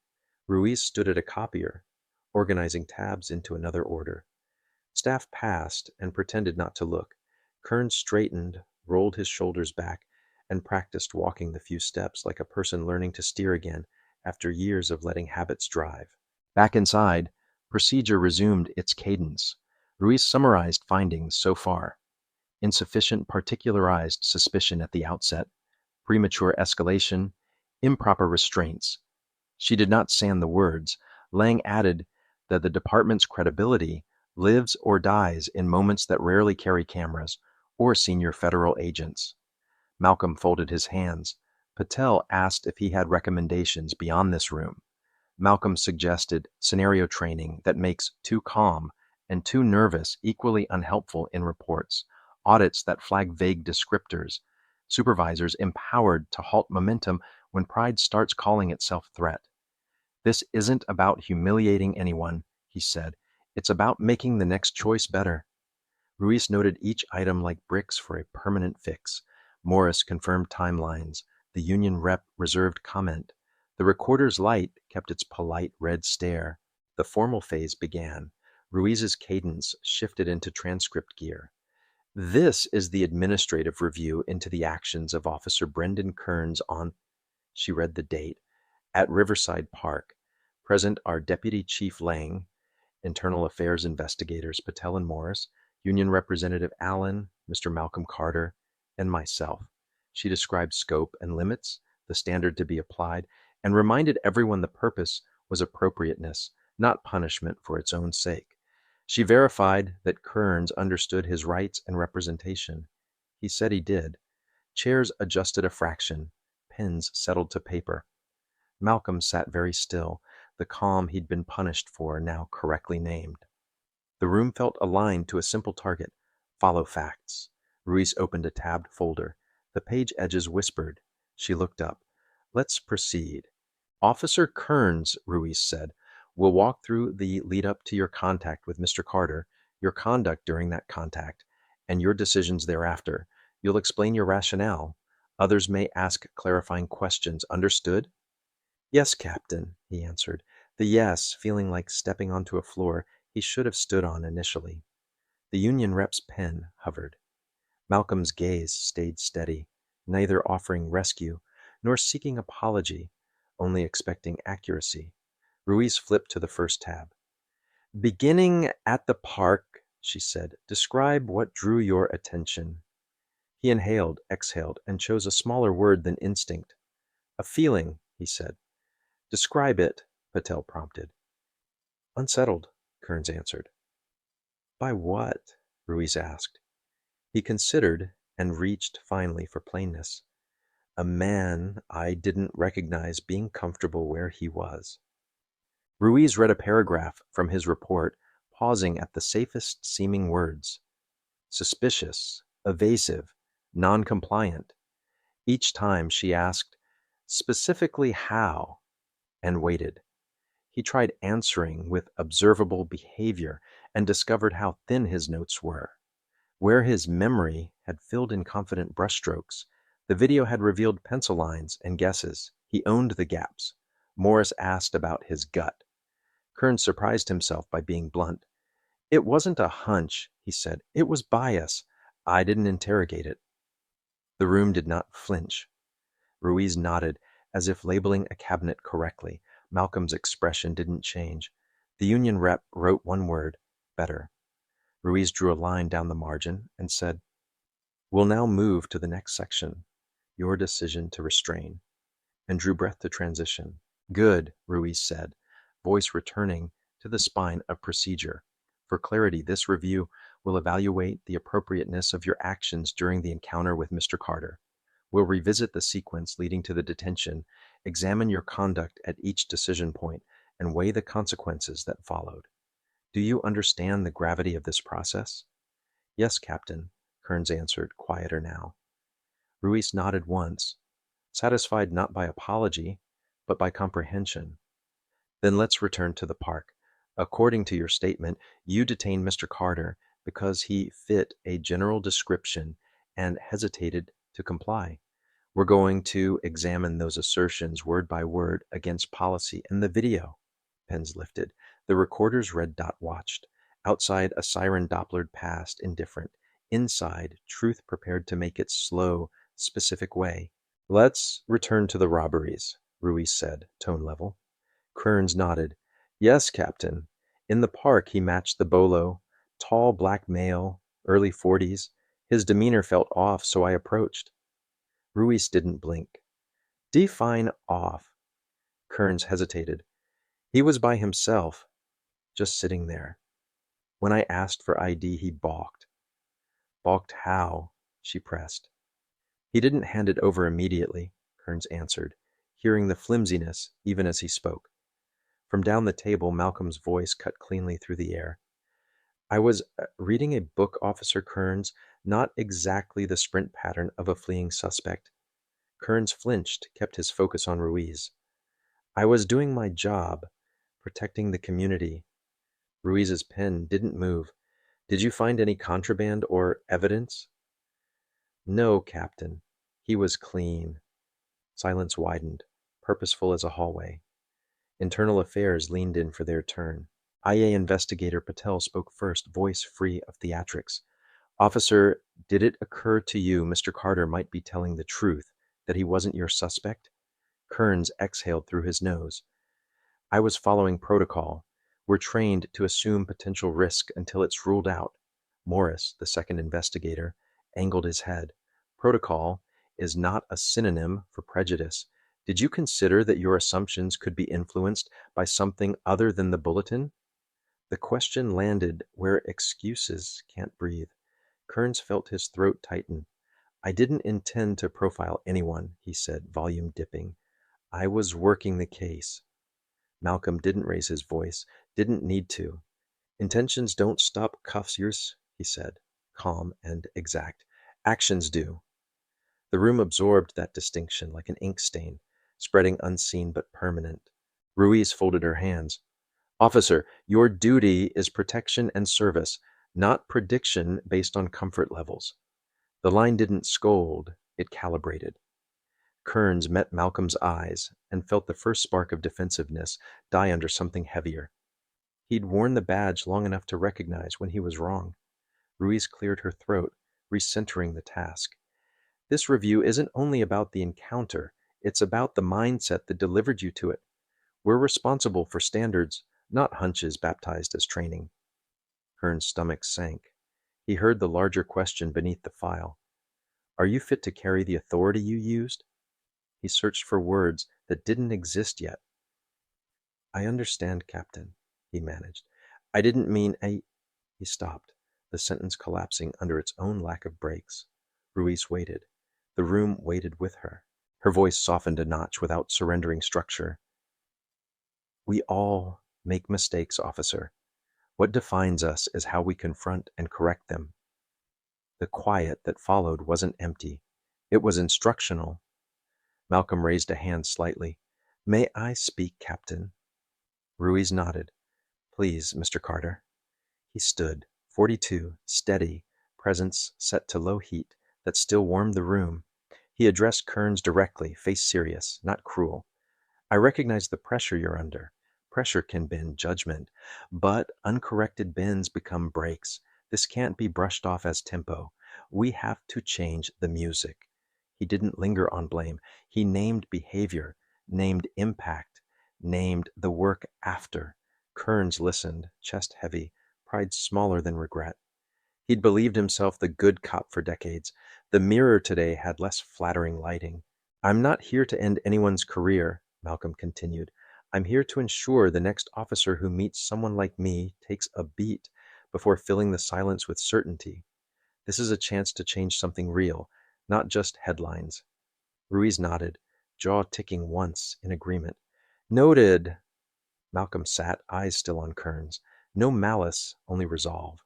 Ruiz stood at a copier, organizing tabs into another order. Staff passed and pretended not to look. Kearns straightened, rolled his shoulders back, and practiced walking the few steps like a person learning to steer again after years of letting habits drive. Back inside, procedure resumed its cadence. Ruiz summarized findings so far. Insufficient particularized suspicion at the outset, premature escalation, improper restraints. She did not sand the words. Lang added that the department's credibility lives or dies in moments that rarely carry cameras or senior federal agents. Malcolm folded his hands. Patel asked if he had recommendations beyond this room. Malcolm suggested scenario training that makes too calm and too nervous equally unhelpful in reports, audits that flag vague descriptors, supervisors empowered to halt momentum when pride starts calling itself threat. This isn't about humiliating anyone, he said. It's about making the next choice better. Ruiz noted each item like bricks for a permanent fix. Morris confirmed timelines. The union rep reserved comment. The recorder's light kept its polite red stare. The formal phase began. Ruiz's cadence shifted into transcript gear. This is the administrative review into the actions of Officer Brendan Kearns on, she read the date, at Riverside Park. Present are Deputy Chief Lang, Internal Affairs Investigators Patel and Morris, Union Representative Allen, Mr. Malcolm Carter, and myself. She described scope and limits, the standard to be applied, and reminded everyone the purpose was appropriateness, not punishment for its own sake. She verified that Kearns understood his rights and representation. He said he did. Chairs adjusted a fraction. Pens settled to paper. Malcolm sat very still, the calm he'd been punished for now correctly named. The room felt aligned to a simple target. Follow facts. Ruiz opened a tabbed folder. The page edges whispered. She looked up. Let's proceed. Officer Kearns, Ruiz said, will walk through the lead up to your contact with Mr. Carter, your conduct during that contact, and your decisions thereafter. You'll explain your rationale. Others may ask clarifying questions. Understood? Yes, Captain, he answered. The yes feeling like stepping onto a floor he should have stood on initially. The union rep's pen hovered. Malcolm's gaze stayed steady, neither offering rescue nor seeking apology, only expecting accuracy. Ruiz flipped to the first tab. Beginning at the park, she said, describe what drew your attention. He inhaled, exhaled, and chose a smaller word than instinct. A feeling, he said. Describe it, Patel prompted. Unsettled, Kearns answered. By what? Ruiz asked. He considered and reached finally for plainness. A man I didn't recognize being comfortable where he was. Ruiz read a paragraph from his report, pausing at the safest seeming words. Suspicious, evasive, non-compliant. Each time she asked, specifically how, and waited. He tried answering with observable behavior and discovered how thin his notes were. Where his memory had filled in confident brushstrokes, the video had revealed pencil lines and guesses. He owned the gaps. Morris asked about his gut. Kearns surprised himself by being blunt. It wasn't a hunch, he said. It was bias. I didn't interrogate it. The room did not flinch. Ruiz nodded, as if labeling a cabinet correctly. Malcolm's expression didn't change. The union rep wrote one word, better. Ruiz drew a line down the margin and said, We'll now move to the next section, your decision to restrain, and drew breath to transition. Good, Ruiz said, voice returning to the spine of procedure. For clarity, this review will evaluate the appropriateness of your actions during the encounter with Mr. Carter. We'll revisit the sequence leading to the detention, examine your conduct at each decision point, and weigh the consequences that followed. Do you understand the gravity of this process? Yes, Captain, Kearns answered, quieter now. Ruiz nodded once, satisfied not by apology, but by comprehension. Then let's return to the park. According to your statement, you detained Mr. Carter because he fit a general description and hesitated to comply. We're going to examine those assertions word by word against policy and the video. Pens lifted. The recorder's red dot watched. Outside, a siren Dopplered past, indifferent. Inside, truth prepared to make its slow, specific way. Let's return to the robberies, Ruiz said, tone level. Kearns nodded. Yes, Captain. In the park, he matched the bolo. Tall black male, early 40s. His demeanor felt off, so I approached. Ruiz didn't blink. Define off. Kearns hesitated. He was by himself, just sitting there. When I asked for ID, he balked. Balked how? She pressed. He didn't hand it over immediately, Kearns answered, hearing the flimsiness even as he spoke. From down the table, Malcolm's voice cut cleanly through the air. I was reading a book, Officer Kearns, not exactly the sprint pattern of a fleeing suspect. Kearns flinched, kept his focus on Ruiz. I was doing my job, protecting the community. Ruiz's pen didn't move. Did you find any contraband or evidence? No, Captain. He was clean. Silence widened, purposeful as a hallway. Internal Affairs leaned in for their turn. IA Investigator Patel spoke first, voice free of theatrics. Officer, did it occur to you Mr. Carter might be telling the truth, that he wasn't your suspect? Kearns exhaled through his nose. I was following protocol. We're trained to assume potential risk until it's ruled out. Morris, the second investigator, angled his head. Protocol is not a synonym for prejudice. Did you consider that your assumptions could be influenced by something other than the bulletin? The question landed where excuses can't breathe. Kearns felt his throat tighten. I didn't intend to profile anyone, he said, volume dipping. I was working the case. Malcolm didn't raise his voice, didn't need to. Intentions don't stop cuffs, he said, calm and exact. Actions do. The room absorbed that distinction like an ink stain, spreading unseen but permanent. Ruiz folded her hands. Officer, your duty is protection and service, not prediction based on comfort levels. The line didn't scold, it calibrated. Kearns met Malcolm's eyes and felt the first spark of defensiveness die under something heavier. He'd worn the badge long enough to recognize when he was wrong. Ruiz cleared her throat, recentering the task. This review isn't only about the encounter, it's about the mindset that delivered you to it. We're responsible for standards, not hunches baptized as training. Kearns' stomach sank. He heard the larger question beneath the file. Are you fit to carry the authority you used? He searched for words that didn't exist yet. I understand, Captain, he managed. I didn't mean He stopped, the sentence collapsing under its own lack of breaks. Ruiz waited. The room waited with her. Her voice softened a notch without surrendering structure. We all make mistakes, officer. What defines us is how we confront and correct them. The quiet that followed wasn't empty. It was instructional. Malcolm raised a hand slightly. May I speak, Captain? Ruiz nodded. Please, Mr. Carter. He stood, 42, steady, presence set to low heat that still warmed the room. He addressed Kearns directly, face serious, not cruel. I recognize the pressure you're under. Pressure can bend judgment, but uncorrected bends become breaks. This can't be brushed off as tempo. We have to change the music. He didn't linger on blame. He named behavior, named impact, named the work after. Kearns listened, chest heavy, pride smaller than regret. He'd believed himself the good cop for decades. The mirror today had less flattering lighting. I'm not here to end anyone's career, Malcolm continued. I'm here to ensure the next officer who meets someone like me takes a beat before filling the silence with certainty. This is a chance to change something real, not just headlines. Ruiz nodded, jaw ticking once in agreement. Noted. Malcolm sat, eyes still on Kearns. No malice, only resolve.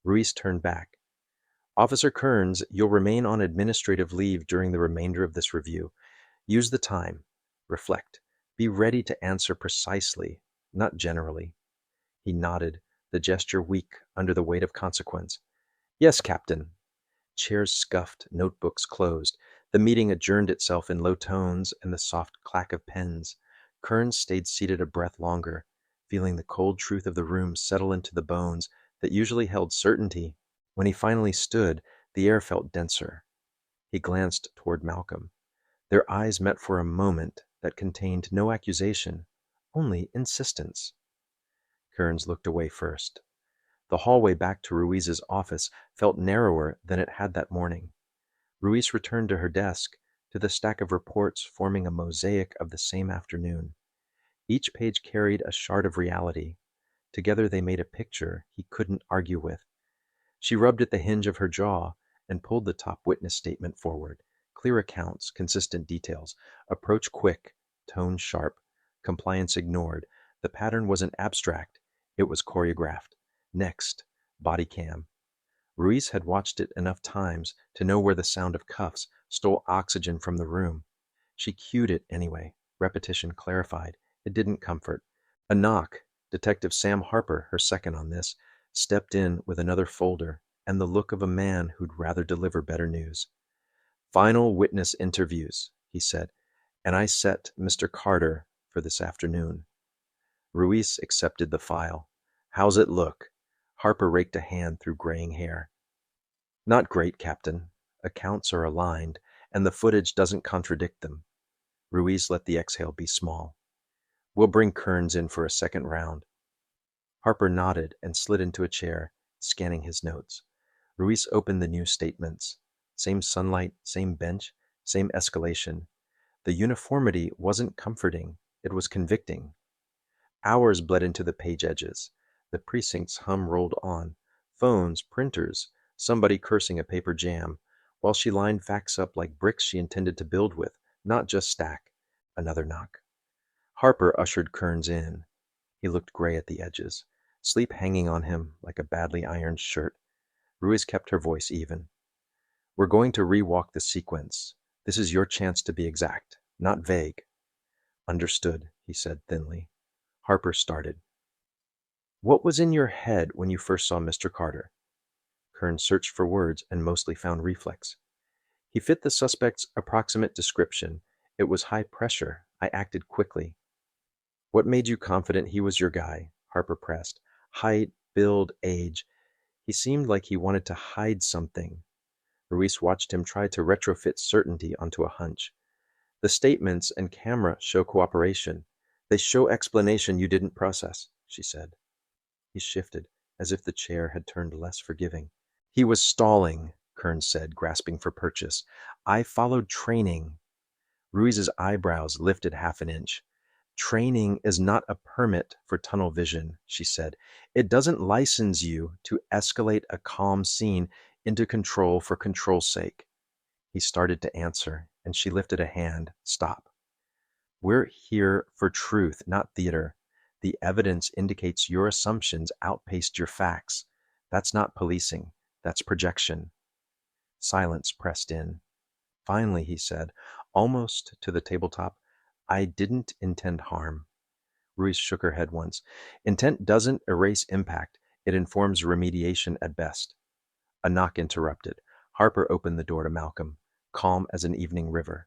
Ruiz turned back. Officer Kearns, you'll remain on administrative leave during the remainder of this review. Use the time. Reflect. Be ready to answer precisely, not generally. He nodded, the gesture weak under the weight of consequence. Yes, Captain. Chairs scuffed, notebooks closed. The meeting adjourned itself in low tones and the soft clack of pens. Kearns stayed seated a breath longer, feeling the cold truth of the room settle into the bones that usually held certainty. When he finally stood, the air felt denser. He glanced toward Malcolm. Their eyes met for a moment that contained no accusation, only insistence. Kearns looked away first. The hallway back to Ruiz's office felt narrower than it had that morning. Ruiz returned to her desk, to the stack of reports forming a mosaic of the same afternoon. Each page carried a shard of reality. Together they made a picture he couldn't argue with. She rubbed at the hinge of her jaw and pulled the top witness statement forward. Clear accounts, consistent details. Approach quick, tone sharp. Compliance ignored. The pattern wasn't abstract, it was choreographed. Next, body cam. Ruiz had watched it enough times to know where the sound of cuffs stole oxygen from the room. She cued it anyway. Repetition clarified. It didn't comfort. A knock. Detective Sam Harper, her second on this, stepped in with another folder and the look of a man who'd rather deliver better news. Final witness interviews, he said, and I set Mr. Carter for this afternoon. Ruiz accepted the file. How's it look? Harper raked a hand through graying hair. Not great, Captain. Accounts are aligned, and the footage doesn't contradict them. Ruiz let the exhale be small. We'll bring Kearns in for a second round. Harper nodded and slid into a chair, scanning his notes. Ruiz opened the new statements. Same sunlight, same bench, same escalation. The uniformity wasn't comforting, it was convicting. Hours bled into the page edges. The precinct's hum rolled on. Phones, printers, somebody cursing a paper jam, while she lined facts up like bricks she intended to build with, not just stack. Another knock. Harper ushered Kearns in. He looked gray at the edges, sleep hanging on him like a badly ironed shirt. Ruiz kept her voice even. We're going to re-walk the sequence. This is your chance to be exact, not vague. Understood, he said thinly. Harper started. What was in your head when you first saw Mr. Carter? Kearns searched for words and mostly found reflex. He fit the suspect's approximate description. It was high pressure. I acted quickly. What made you confident he was your guy? Harper pressed. Height, build, age. He seemed like he wanted to hide something. Ruiz watched him try to retrofit certainty onto a hunch. The statements and camera show cooperation. They show explanation you didn't process, she said. He shifted, as if the chair had turned less forgiving. He was stalling, Kearns said, grasping for purchase. I followed training. Ruiz's eyebrows lifted half an inch. Training is not a permit for tunnel vision, she said. It doesn't license you to escalate a calm scene into control for control's sake. He started to answer, and she lifted a hand. Stop. We're here for truth, not theater. The evidence indicates your assumptions outpaced your facts. That's not policing. That's projection. Silence pressed in. Finally, he said, almost to the tabletop, I didn't intend harm. Ruiz shook her head once. Intent doesn't erase impact. It informs remediation at best. A knock interrupted. Harper opened the door to Malcolm, calm as an evening river.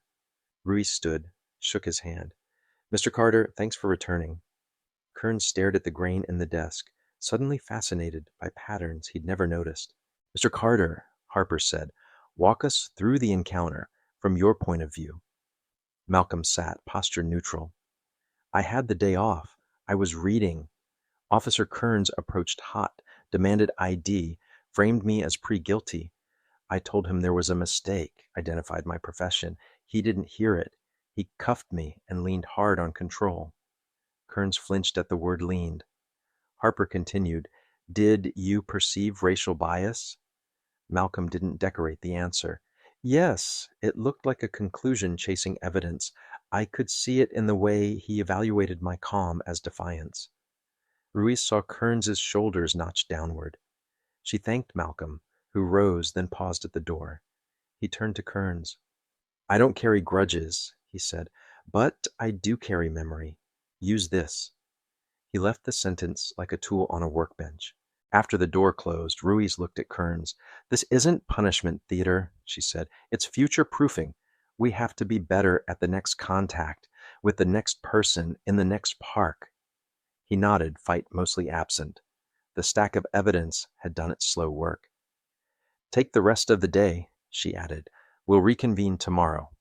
Ruiz stood, shook his hand. Mr. Carter, thanks for returning. Kearns stared at the grain in the desk, suddenly fascinated by patterns he'd never noticed. Mr. Carter, Harper said, walk us through the encounter from your point of view. Malcolm sat, posture neutral. I had the day off. I was reading. Officer Kearns approached hot, demanded ID, framed me as pre-guilty. I told him there was a mistake, identified my profession. He didn't hear it. He cuffed me and leaned hard on control. Kearns flinched at the word leaned. Harper continued, did you perceive racial bias? Malcolm didn't decorate the answer. Yes, it looked like a conclusion chasing evidence. I could see it in the way he evaluated my calm as defiance. Ruiz saw Kearns's shoulders notched downward. She thanked Malcolm, who rose, then paused at the door. He turned to Kearns. I don't carry grudges, he said, but I do carry memory. Use this. He left the sentence like a tool on a workbench. After the door closed, Ruiz looked at Kearns. This isn't punishment theater, she said. It's future-proofing. We have to be better at the next contact, with the next person, in the next park. He nodded, fight mostly absent. The stack of evidence had done its slow work. Take the rest of the day, she added. We'll reconvene tomorrow.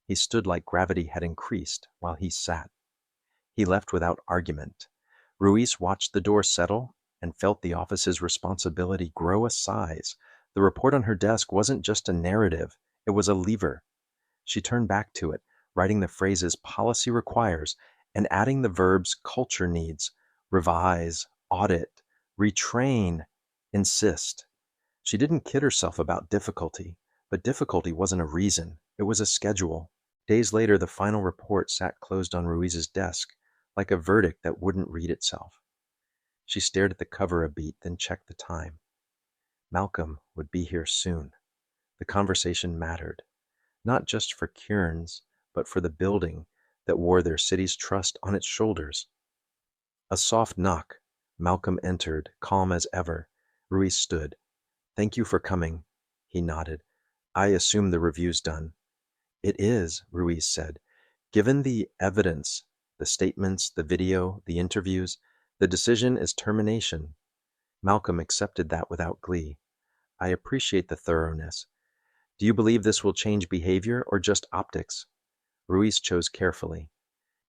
He stood like gravity had increased while he sat. He left without argument. Ruiz watched the door settle and felt the office's responsibility grow a size. The report on her desk wasn't just a narrative, it was a lever. She turned back to it, writing the phrases policy requires and adding the verbs culture needs, revise, audit, retrain, insist. She didn't kid herself about difficulty, but difficulty wasn't a reason, it was a schedule. Days later, the final report sat closed on Ruiz's desk, like a verdict that wouldn't read itself. She stared at the cover a beat, then checked the time. Malcolm would be here soon. The conversation mattered, not just for Kearns, but for the building that wore their city's trust on its shoulders. A soft knock. Malcolm entered, calm as ever. Ruiz stood. "Thank you for coming." He nodded. "I assume the review's done." "It is," Ruiz said. "Given the evidence, the statements, the video, the interviews, the decision is termination." Malcolm accepted that without glee. "I appreciate the thoroughness. Do you believe this will change behavior or just optics?" Ruiz chose carefully.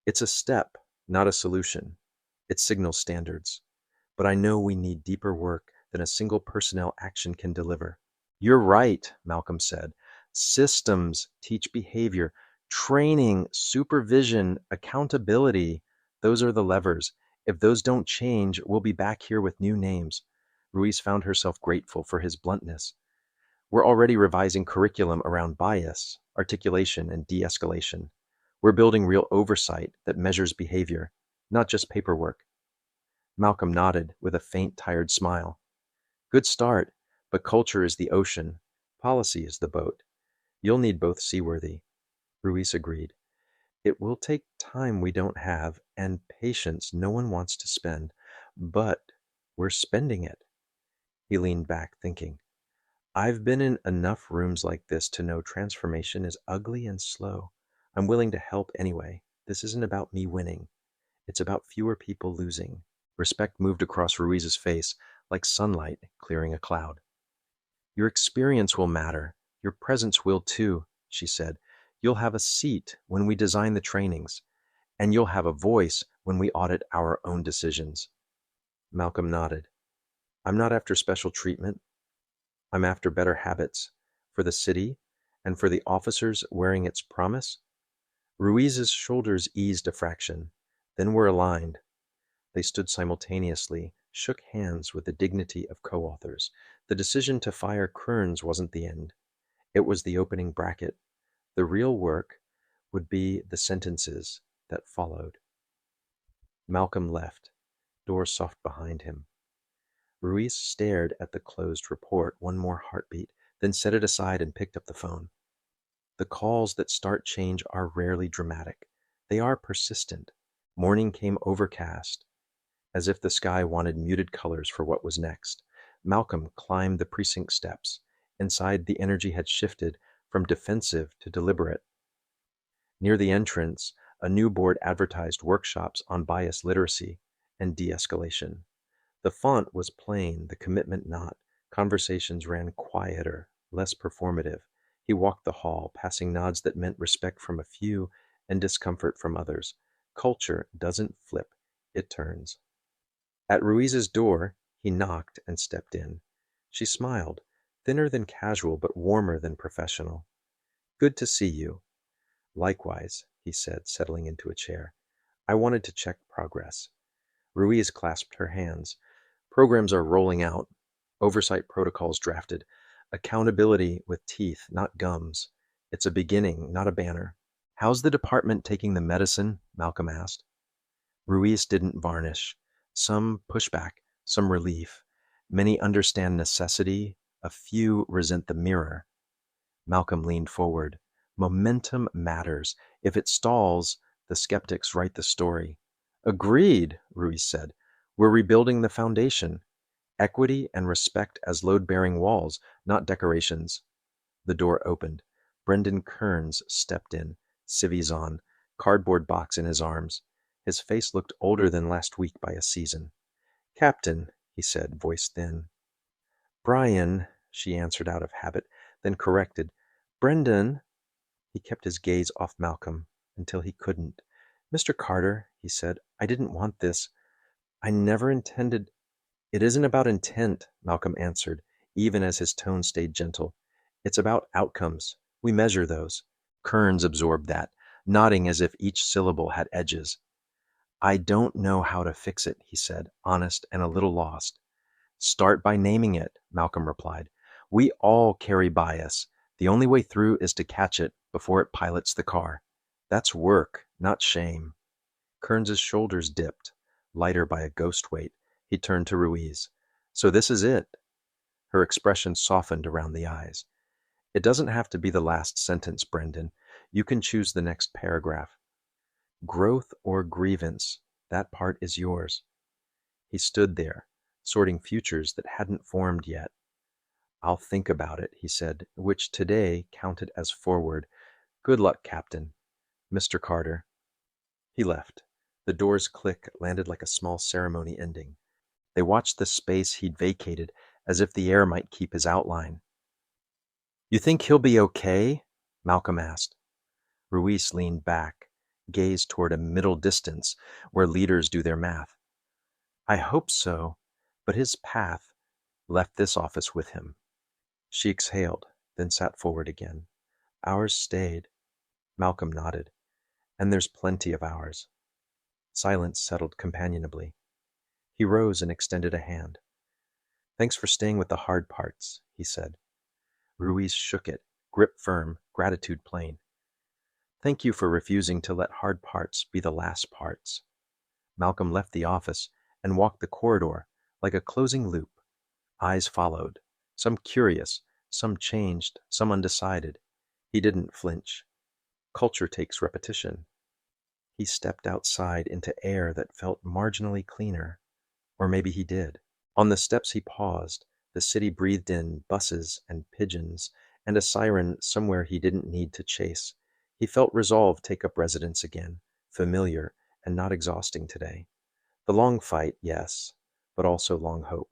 "It's a step, not a solution. It signals standards. But I know we need deeper work than a single personnel action can deliver." "You're right," Malcolm said. "Systems teach behavior. Training, supervision, accountability, those are the levers. If those don't change, we'll be back here with new names." Ruiz found herself grateful for his bluntness. "We're already revising curriculum around bias, articulation, and de-escalation. We're building real oversight that measures behavior, not just paperwork." Malcolm nodded with a faint, tired smile. "Good start, but culture is the ocean. Policy is the boat. You'll need both seaworthy." Ruiz agreed. "It will take time we don't have, and patience no one wants to spend. But we're spending it." He leaned back, thinking. "I've been in enough rooms like this to know transformation is ugly and slow. I'm willing to help anyway. This isn't about me winning. It's about fewer people losing." Respect moved across Ruiz's face like sunlight clearing a cloud. "Your experience will matter. Your presence will too," she said. "You'll have a seat when we design the trainings, and you'll have a voice when we audit our own decisions." Malcolm nodded. "I'm not after special treatment. I'm after better habits for the city and for the officers wearing its promise." Ruiz's shoulders eased a fraction, then were aligned. They stood simultaneously, shook hands with the dignity of co-authors. The decision to fire Kearns wasn't the end. It was the opening bracket. The real work would be the sentences that followed. Malcolm left, door soft behind him. Ruiz stared at the closed report, one more heartbeat, then set it aside and picked up the phone. The calls that start change are rarely dramatic. They are persistent. Morning came overcast, as if the sky wanted muted colors for what was next. Malcolm climbed the precinct steps. Inside, the energy had shifted from defensive to deliberate. Near the entrance, a new board advertised workshops on bias literacy and de-escalation. The font was plain, the commitment not. Conversations ran quieter, less performative. He walked the hall, passing nods that meant respect from a few and discomfort from others. Culture doesn't flip, it turns. At Ruiz's door, he knocked and stepped in. She smiled, thinner than casual but warmer than professional. "Good to see you." "Likewise," he said, settling into a chair. "I wanted to check progress." Ruiz clasped her hands. "Programs are rolling out. Oversight protocols drafted. Accountability with teeth, not gums. It's a beginning, not a banner." "How's the department taking the medicine?" Malcolm asked. Ruiz didn't varnish. Some pushback, some relief. Many understand necessity, a few resent the mirror. Malcolm leaned forward. "Momentum matters. If it stalls, the skeptics write the story." "Agreed," Ruiz said. "We're rebuilding the foundation. Equity and respect as load-bearing walls, not decorations." The door opened. Brendan Kearns stepped in, civvies on, cardboard box in his arms. His face looked older than last week by a season. "Captain," he said, voice thin. "Brian," she answered out of habit, then corrected. "Brendan." He kept his gaze off Malcolm until he couldn't. "Mr. Carter," he said, "I didn't want this. I never intended—" "It isn't about intent," Malcolm answered, even as his tone stayed gentle. "It's about outcomes. We measure those." Kearns absorbed that, nodding as if each syllable had edges. I don't know how to fix it, he said, honest and a little lost. Start by naming it, Malcolm replied. We all carry bias. The only way through is to catch it before it pilots the car. That's work, not shame. Kearns's shoulders dipped, lighter by a ghost weight. He turned to Ruiz. So this is it. Her expression softened around the eyes. It doesn't have to be the last sentence, Brendan. You can choose the next paragraph. Growth or grievance, that part is yours. He stood there, sorting futures that hadn't formed yet. I'll think about it, he said, which today counted as forward. Good luck, Captain. Mr. Carter. He left. The door's click landed like a small ceremony ending. They watched the space he'd vacated as if the air might keep his outline. You think he'll be okay? Malcolm asked. Ruiz leaned back, gazed toward a middle distance where leaders do their math. I hope so, but his path left this office with him. She exhaled, then sat forward again. Ours stayed. Malcolm nodded. And there's plenty of ours. Silence settled companionably. He rose and extended a hand. Thanks for staying with the hard parts, he said. Ruiz shook it, grip firm, gratitude plain. Thank you for refusing to let hard parts be the last parts. Malcolm left the office and walked the corridor like a closing loop. Eyes followed, some curious, some changed, some undecided. He didn't flinch. Culture takes repetition. He stepped outside into air that felt marginally cleaner. Or maybe he did. On the steps he paused. The city breathed in buses and pigeons, and a siren somewhere he didn't need to chase. He felt resolve take up residence again, familiar and not exhausting today. The long fight, yes, but also long hope.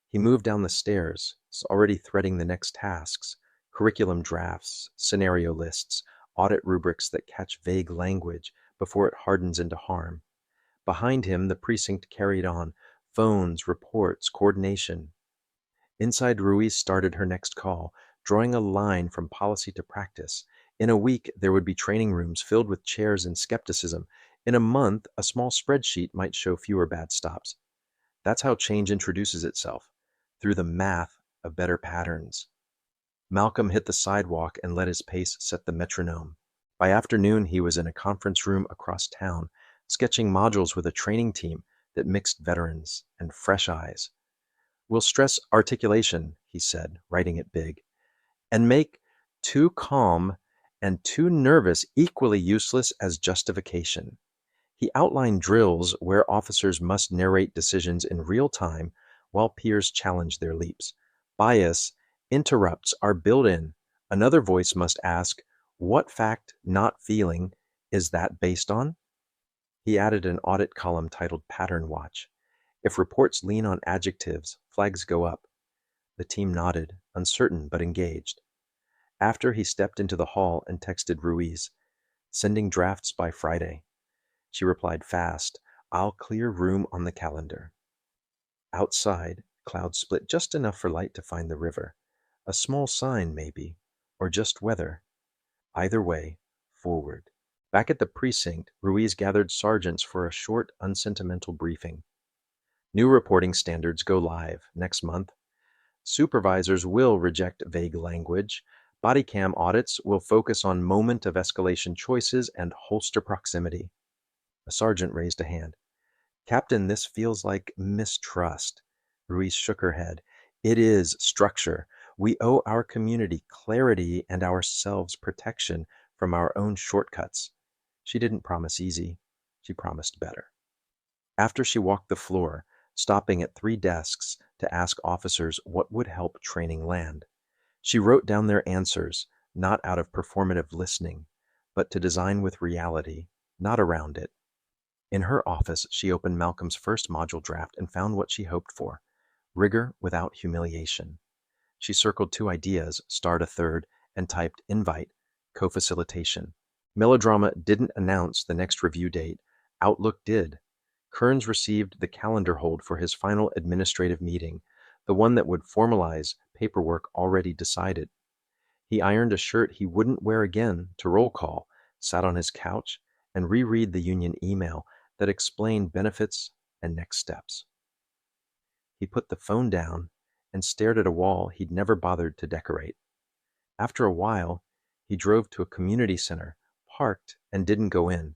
He moved down the stairs, already threading the next tasks, curriculum drafts, scenario lists, audit rubrics that catch vague language before it hardens into harm. Behind him, the precinct carried on, phones, reports, coordination. Inside, Ruiz started her next call, drawing a line from policy to practice. In a week, there would be training rooms filled with chairs and skepticism. In a month, a small spreadsheet might show fewer bad stops. That's how change introduces itself, through the math of better patterns. Malcolm hit the sidewalk and let his pace set the metronome. By afternoon, he was in a conference room across town, sketching modules with a training team that mixed veterans and fresh eyes. We'll stress articulation, he said, writing it big, and make too calm and too nervous equally useless as justification. He outlined drills where officers must narrate decisions in real time while peers challenge their leaps. Bias interrupts are built in. Another voice must ask, what fact, not feeling, is that based on? He added an audit column titled Pattern Watch. If reports lean on adjectives, flags go up. The team nodded, uncertain but engaged. After, he stepped into the hall and texted Ruiz, sending drafts by Friday. She replied fast, I'll clear room on the calendar. Outside, clouds split just enough for light to find the river. A small sign, maybe, or just weather. Either way, forward. Back at the precinct, Ruiz gathered sergeants for a short, unsentimental briefing. New reporting standards go live next month. Supervisors will reject vague language. Body cam audits will focus on moment of escalation choices and holster proximity. A sergeant raised a hand. Captain, this feels like mistrust. Ruiz shook her head. It is structure. We owe our community clarity and ourselves protection from our own shortcuts. She didn't promise easy. She promised better. After, she walked the floor, stopping at 3 desks to ask officers what would help training land. She wrote down their answers, not out of performative listening, but to design with reality, not around it. In her office, she opened Malcolm's first module draft and found what she hoped for: rigor without humiliation. She circled 2 ideas, starred a third, and typed invite, co-facilitation. Melodrama didn't announce the next review date. Outlook did. Kearns received the calendar hold for his final administrative meeting, the one that would formalize paperwork already decided. He ironed a shirt he wouldn't wear again to roll call, sat on his couch, and reread the union email, that explained benefits and next steps. He put the phone down and stared at a wall he'd never bothered to decorate. After a while, he drove to a community center, parked, and didn't go in.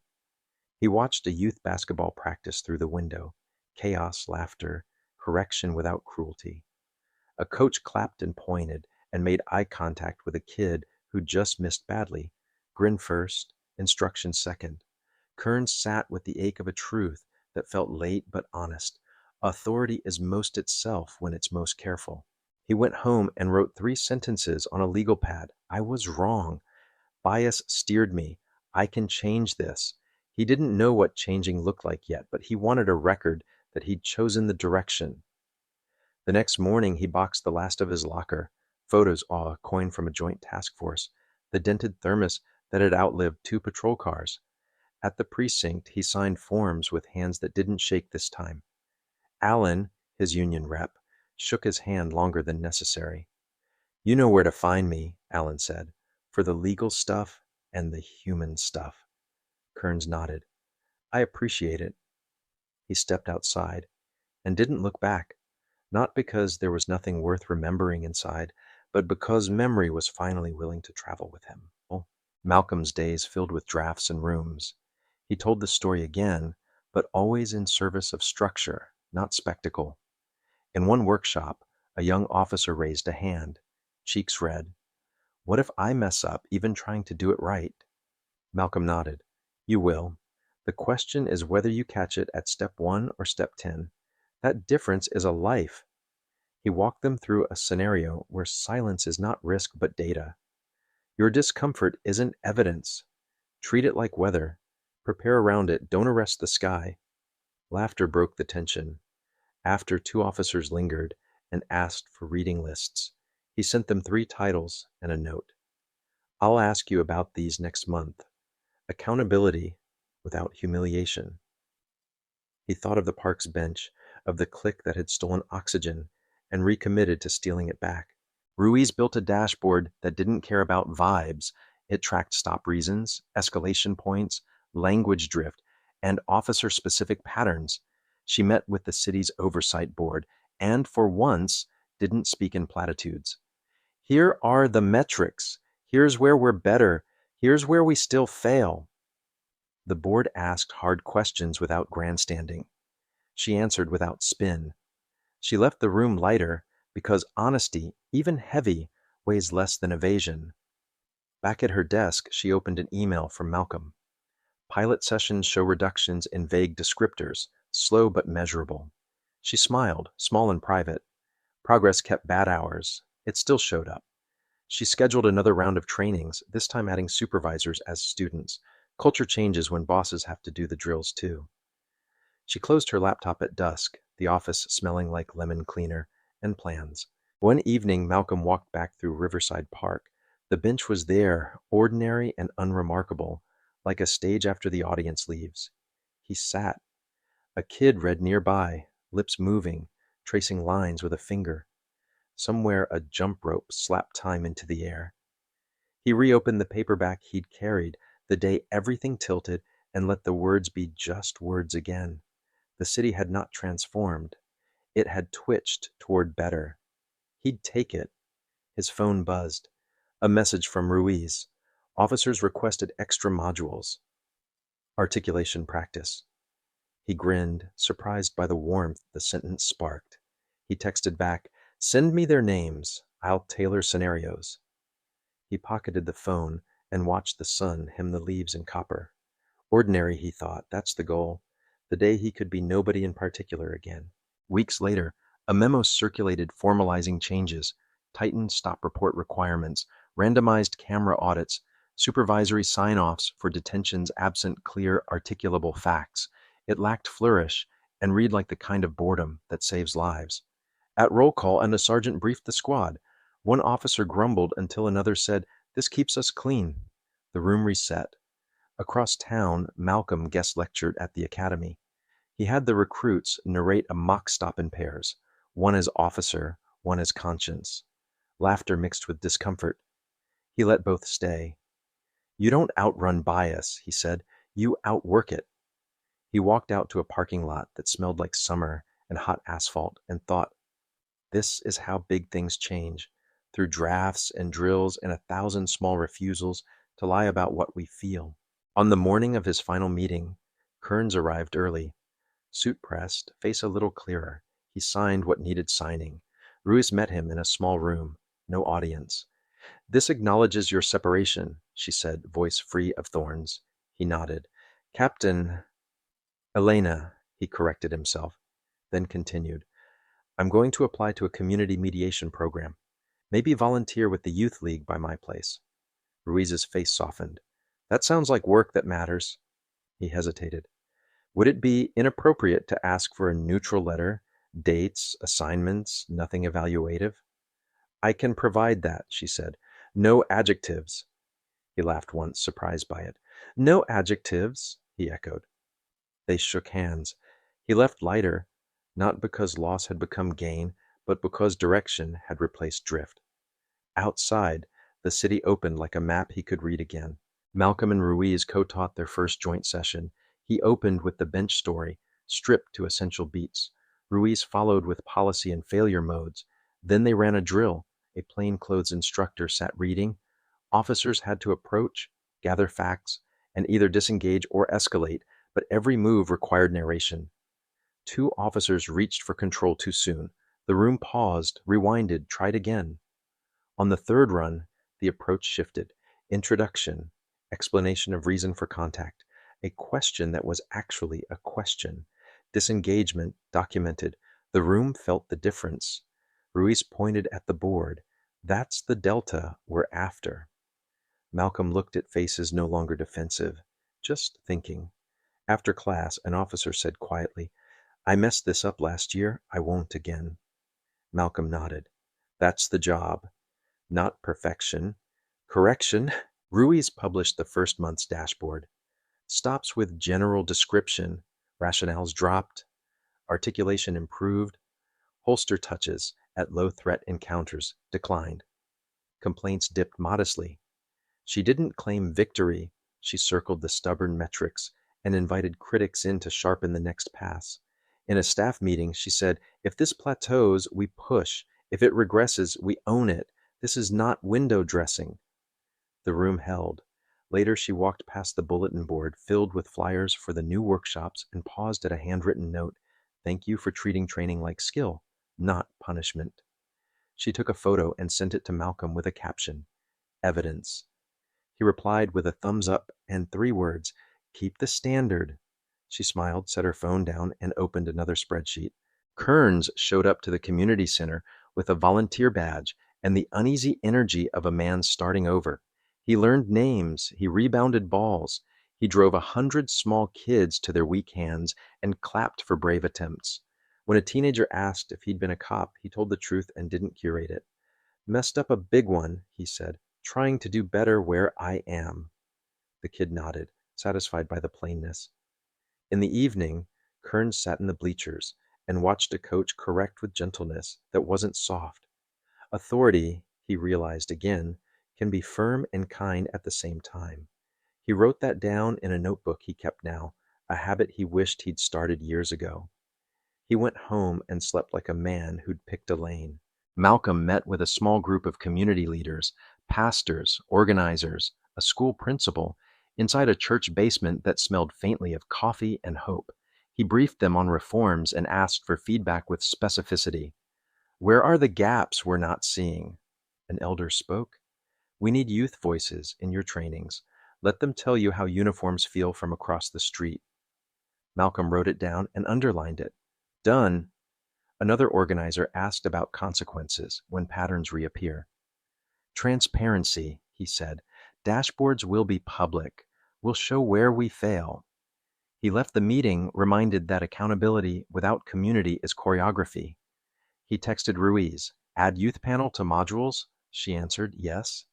He watched a youth basketball practice through the window. Chaos, laughter, correction without cruelty. A coach clapped and pointed and made eye contact with a kid who just missed badly. Grin first, instruction second. Kearns sat with the ache of a truth that felt late but honest. Authority is most itself when it's most careful. He went home and wrote 3 sentences on a legal pad. I was wrong. Bias steered me. I can change this. He didn't know what changing looked like yet, but he wanted a record that he'd chosen the direction. The next morning, he boxed the last of his locker. Photos, a coin from a joint task force. The dented thermos that had outlived 2 patrol cars. At the precinct, he signed forms with hands that didn't shake this time. Allen, his union rep, shook his hand longer than necessary. You know where to find me, Allen said, for the legal stuff and the human stuff. Kearns nodded. I appreciate it. He stepped outside and didn't look back, not because there was nothing worth remembering inside, but because memory was finally willing to travel with him. Malcolm's days filled with drafts and rooms. He told the story again, but always in service of structure, not spectacle. In one workshop, a young officer raised a hand, cheeks red. What if I mess up, even trying to do it right? Malcolm nodded. You will. The question is whether you catch it at step 1 or step 10. That difference is a life. He walked them through a scenario where silence is not risk but data. Your discomfort isn't evidence. Treat it like weather. Prepare around it. Don't arrest the sky. Laughter broke the tension. After 2 officers lingered and asked for reading lists, he sent them 3 titles and a note. I'll ask you about these next month. Accountability without humiliation. He thought of the park's bench, of the clique that had stolen oxygen, and recommitted to stealing it back. Ruiz built a dashboard that didn't care about vibes. It tracked stop reasons, escalation points, language drift, and officer-specific patterns. She met with the city's oversight board and, for once, didn't speak in platitudes. Here are the metrics. Here's where we're better. Here's where we still fail. The board asked hard questions without grandstanding. She answered without spin. She left the room lighter because honesty, even heavy, weighs less than evasion. Back at her desk, she opened an email from Malcolm. Pilot sessions show reductions in vague descriptors, slow but measurable. She smiled, small and private. Progress kept bad hours. It still showed up. She scheduled another round of trainings, this time adding supervisors as students. Culture changes when bosses have to do the drills too. She closed her laptop at dusk, the office smelling like lemon cleaner and plans. One evening, Malcolm walked back through Riverside Park. The bench was there, ordinary and unremarkable, like a stage after the audience leaves. He sat. A kid read nearby, lips moving, tracing lines with a finger. Somewhere a jump rope slapped time into the air. He reopened the paperback he'd carried the day everything tilted and let the words be just words again. The city had not transformed. It had twitched toward better. He'd take it. His phone buzzed. A message from Ruiz. Officers requested extra modules. Articulation practice. He grinned, surprised by the warmth the sentence sparked. He texted back, "Send me their names. I'll tailor scenarios." He pocketed the phone and watched the sun hem the leaves in copper. Ordinary, he thought, that's the goal. The day he could be nobody in particular again. Weeks later, a memo circulated formalizing changes, tightened stop report requirements, randomized camera audits, supervisory sign-offs for detentions absent clear, articulable facts. It lacked flourish and read like the kind of boredom that saves lives. At roll call, and a sergeant briefed the squad. One officer grumbled until another said, "This keeps us clean." The room reset. Across town, Malcolm guest lectured at the academy. He had the recruits narrate a mock stop in pairs, one as officer, one as conscience. Laughter mixed with discomfort. He let both stay. "You don't outrun bias," he said. "You outwork it." He walked out to a parking lot that smelled like summer and hot asphalt and thought, this is how big things change, through drafts and drills and 1,000 small refusals to lie about what we feel. On the morning of his final meeting, Kearns arrived early. Suit pressed, face a little clearer, he signed what needed signing. Ruiz met him in a small room, no audience. This acknowledges your separation, she said, voice free of thorns. He nodded. Captain Elena, he corrected himself, then continued. I'm going to apply to a community mediation program. Maybe volunteer with the youth league by my place. Ruiz's face softened. That sounds like work that matters. He hesitated. Would it be inappropriate to ask for a neutral letter, dates, assignments, nothing evaluative? I can provide that, she said. No adjectives. He laughed once, surprised by it. No adjectives, he echoed. They shook hands. He left lighter, not because loss had become gain, but because direction had replaced drift. Outside, the city opened like a map he could read again. Malcolm and Ruiz co-taught their first joint session. He opened with the bench story, stripped to essential beats. Ruiz followed with policy and failure modes. Then they ran a drill. A plainclothes instructor sat reading. Officers had to approach, gather facts, and either disengage or escalate, but every move required narration. 2 officers reached for control too soon. The room paused, rewinded, tried again. On the third run, the approach shifted. Introduction, explanation of reason for contact, a question that was actually a question. Disengagement, documented. The room felt the difference. Ruiz pointed at the board. That's the delta we're after. Malcolm looked at faces no longer defensive, just thinking. After class, an officer said quietly, I messed this up last year. I won't again. Malcolm nodded. That's the job. Not perfection. Correction. Ruiz published the first month's dashboard. Stops with general description. Rationales dropped. Articulation improved. Holster touches at low-threat encounters declined. Complaints dipped modestly. She didn't claim victory. She circled the stubborn metrics and invited critics in to sharpen the next pass. In a staff meeting, she said, if this plateaus, we push. If it regresses, we own it. This is not window dressing. The room held. Later, she walked past the bulletin board filled with flyers for the new workshops and paused at a handwritten note. Thank you for treating training like skill, not punishment. She took a photo and sent it to Malcolm with a caption, evidence. He replied with a thumbs up and 3 words, keep the standard. She smiled, set her phone down, and opened another spreadsheet. Kearns showed up to the community center with a volunteer badge and the uneasy energy of a man starting over. He learned names, he rebounded balls, he drove 100 small kids to their weak hands and clapped for brave attempts. When a teenager asked if he'd been a cop, he told the truth and didn't curate it. Messed up a big one, he said, trying to do better where I am. The kid nodded, satisfied by the plainness. In the evening, Kearns sat in the bleachers and watched a coach correct with gentleness that wasn't soft. Authority, he realized again, can be firm and kind at the same time. He wrote that down in a notebook he kept now, a habit he wished he'd started years ago. He went home and slept like a man who'd picked a lane. Malcolm met with a small group of community leaders, pastors, organizers, a school principal, inside a church basement that smelled faintly of coffee and hope. He briefed them on reforms and asked for feedback with specificity. Where are the gaps we're not seeing? An elder spoke. We need youth voices in your trainings. Let them tell you how uniforms feel from across the street. Malcolm wrote it down and underlined it. Done. Another organizer asked about consequences when patterns reappear. Transparency, he said. Dashboards will be public. We'll show where we fail. He left the meeting reminded that accountability without community is choreography. He texted Ruiz, add youth panel to modules? She answered, yes.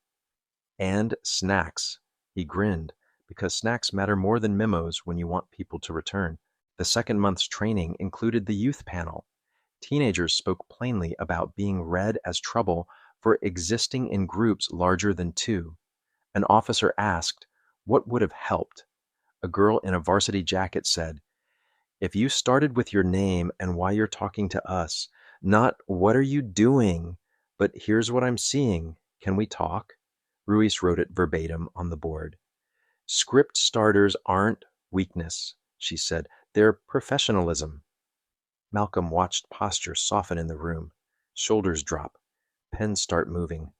And snacks. He grinned, because snacks matter more than memos when you want people to return. The second month's training included the youth panel. Teenagers spoke plainly about being read as trouble for existing in groups larger than 2. An officer asked, what would have helped? A girl in a varsity jacket said, If you started with your name and why you're talking to us, not what are you doing, but here's what I'm seeing. Can we talk? Ruiz wrote it verbatim on the board. Script starters aren't weakness, she said. They're professionalism. Malcolm watched posture soften in the room. Shoulders drop. Pens start moving.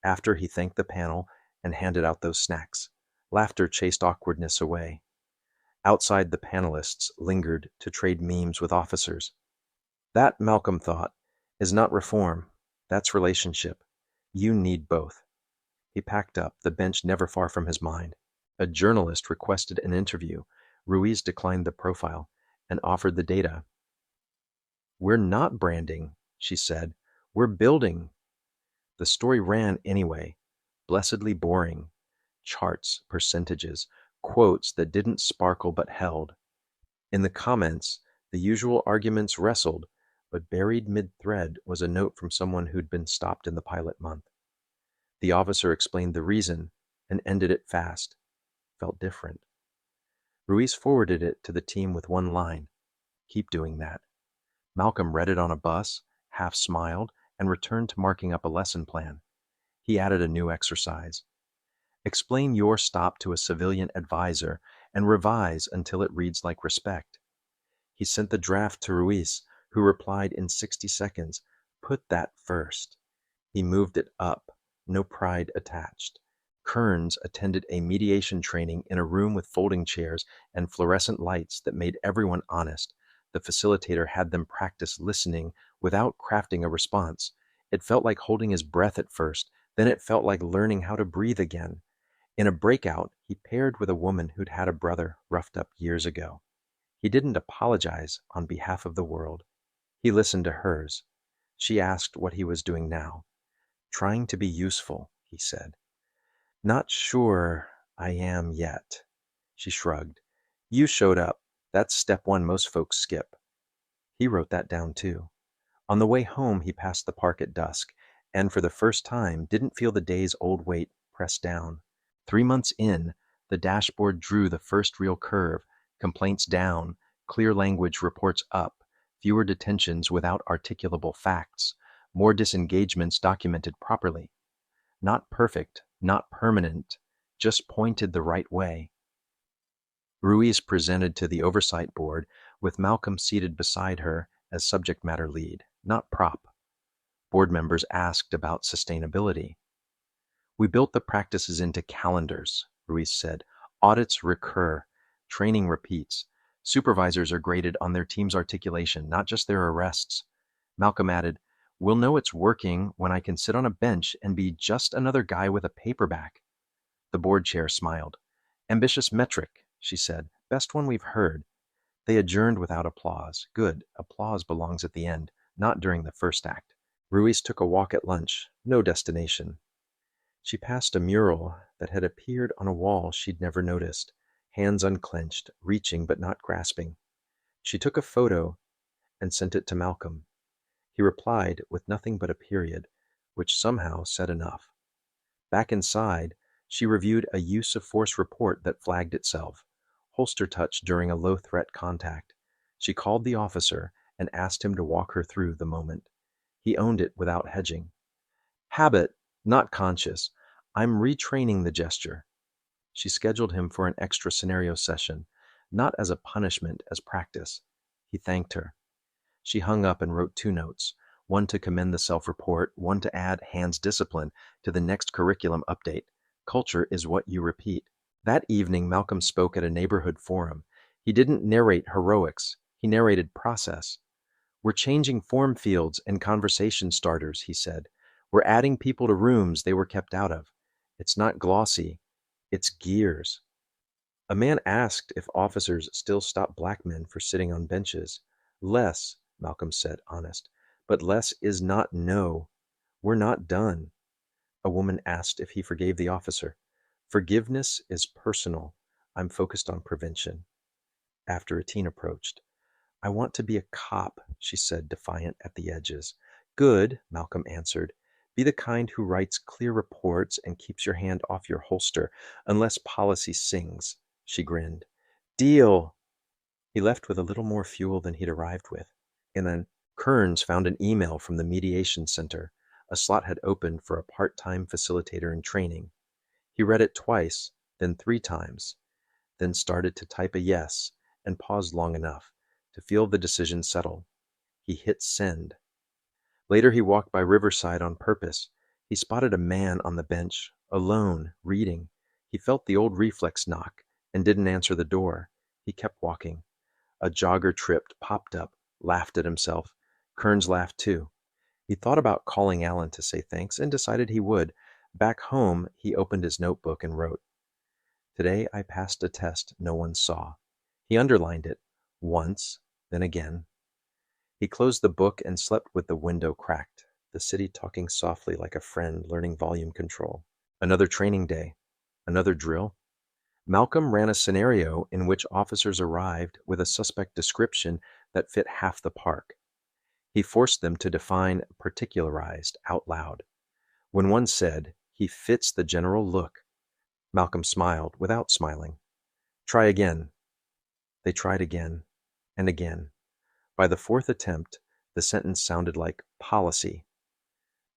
After he thanked the panel and handed out those snacks, laughter chased awkwardness away. Outside, the panelists lingered to trade memes with officers. That, Malcolm thought, is not reform. That's relationship. You need both. He packed up, the bench never far from his mind. A journalist requested an interview. Ruiz declined the profile and offered the data. We're not branding, she said. We're building. The story ran anyway, blessedly boring. Charts, percentages, quotes that didn't sparkle but held. In the comments, the usual arguments wrestled, but buried mid-thread was a note from someone who'd been stopped in the pilot month. The officer explained the reason and ended it fast. Felt different. Ruiz forwarded it to the team with one line. Keep doing that. Malcolm read it on a bus, half smiled, and returned to marking up a lesson plan. He added a new exercise. Explain your stop to a civilian advisor and revise until it reads like respect. He sent the draft to Ruiz, who replied in 60 seconds, put that first. He moved it up, no pride attached. Kearns attended a mediation training in a room with folding chairs and fluorescent lights that made everyone honest. The facilitator had them practice listening without crafting a response. It felt like holding his breath at first, then it felt like learning how to breathe again. In a breakout, he paired with a woman who'd had a brother roughed up years ago. He didn't apologize on behalf of the world. He listened to hers. She asked what he was doing now. Trying to be useful, he said. Not sure I am yet. She shrugged. You showed up. That's step one most folks skip. He wrote that down too. On the way home, he passed the park at dusk, and for the first time didn't feel the day's old weight pressed down. 3 months in, the dashboard drew the first real curve, complaints down, clear language reports up, fewer detentions without articulable facts, more disengagements documented properly. Not perfect, not permanent, just pointed the right way. Ruiz presented to the oversight board with Malcolm seated beside her as subject matter lead, not prop. Board members asked about sustainability. We built the practices into calendars, Ruiz said. Audits recur. Training repeats. Supervisors are graded on their team's articulation, not just their arrests. Malcolm added, we'll know it's working when I can sit on a bench and be just another guy with a paperback. The board chair smiled. Ambitious metric, she said. Best one we've heard. They adjourned without applause. Good. Applause belongs at the end, not during the first act. Ruiz took a walk at lunch. No destination. She passed a mural that had appeared on a wall she'd never noticed, hands unclenched, reaching but not grasping. She took a photo and sent it to Malcolm. He replied with nothing but a period, which somehow said enough. Back inside, she reviewed a use of force report that flagged itself, holster touch during a low-threat contact. She called the officer and asked him to walk her through the moment. He owned it without hedging. Habit, not conscious. I'm retraining the gesture. She scheduled him for an extra scenario session, not as a punishment, as practice. He thanked her. She hung up and wrote 2 notes, one to commend the self-report, one to add hands discipline to the next curriculum update. Culture is what you repeat. That evening, Malcolm spoke at a neighborhood forum. He didn't narrate heroics. He narrated process. We're changing form fields and conversation starters, he said. We're adding people to rooms they were kept out of. It's not glossy. It's gears. A man asked if officers still stop black men for sitting on benches. Less, Malcolm said, honest. But less is not no. We're not done. A woman asked if he forgave the officer. Forgiveness is personal. I'm focused on prevention. After a teen approached. I want to be a cop, she said, defiant at the edges. Good, Malcolm answered. Be the kind who writes clear reports and keeps your hand off your holster, unless policy sings, she grinned. Deal! He left with a little more fuel than he'd arrived with. And then Kearns found an email from the mediation center. A slot had opened for a part-time facilitator in training. He read it twice, then 3 times, then started to type a yes and paused long enough to feel the decision settle. He hit send. Later he walked by Riverside on purpose. He spotted a man on the bench, alone, reading. He felt the old reflex knock and didn't answer the door. He kept walking. A jogger tripped, popped up, laughed at himself. Kearns laughed too. He thought about calling Alan to say thanks and decided he would. Back home, he opened his notebook and wrote, "Today I passed a test no one saw." He underlined it, once, then again. He closed the book and slept with the window cracked, the city talking softly like a friend learning volume control. Another training day. Another drill. Malcolm ran a scenario in which officers arrived with a suspect description that fit half the park. He forced them to define particularized out loud. When one said, "He fits the general look," Malcolm smiled without smiling. "Try again." They tried again and again. By the 4th attempt, the sentence sounded like policy.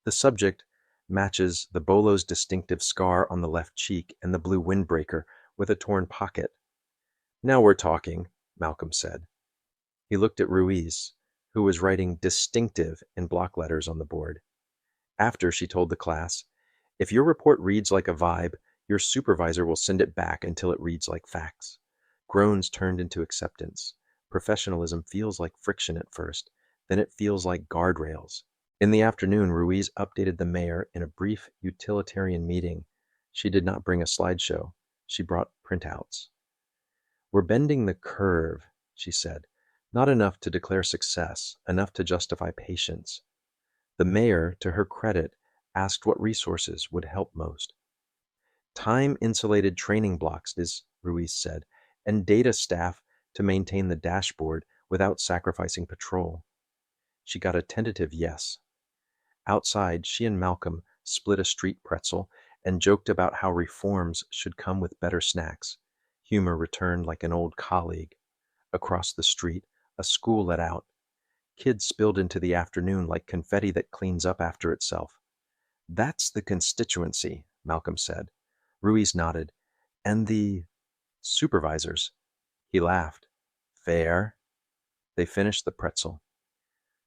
The subject matches the bolo's distinctive scar on the left cheek and the blue windbreaker with a torn pocket. "Now we're talking," Malcolm said. He looked at Ruiz, who was writing distinctive in block letters on the board. After, she told the class, "If your report reads like a vibe, your supervisor will send it back until it reads like facts." Groans turned into acceptance. Professionalism feels like friction at first, then it feels like guardrails. In the afternoon, Ruiz updated the mayor in a brief utilitarian meeting. She did not bring a slideshow. She brought printouts. "We're bending the curve," she said. "Not enough to declare success, enough to justify patience." The mayor, to her credit, asked what resources would help most. "Time-insulated training blocks," Ruiz said, "and data staff to maintain the dashboard without sacrificing patrol." She got a tentative yes. Outside, she and Malcolm split a street pretzel and joked about how reforms should come with better snacks. Humor returned like an old colleague. Across the street, a school let out. Kids spilled into the afternoon like confetti that cleans up after itself. "That's the constituency," Malcolm said. Ruiz nodded. "And the supervisors?" He laughed. "Fair." They finished the pretzel.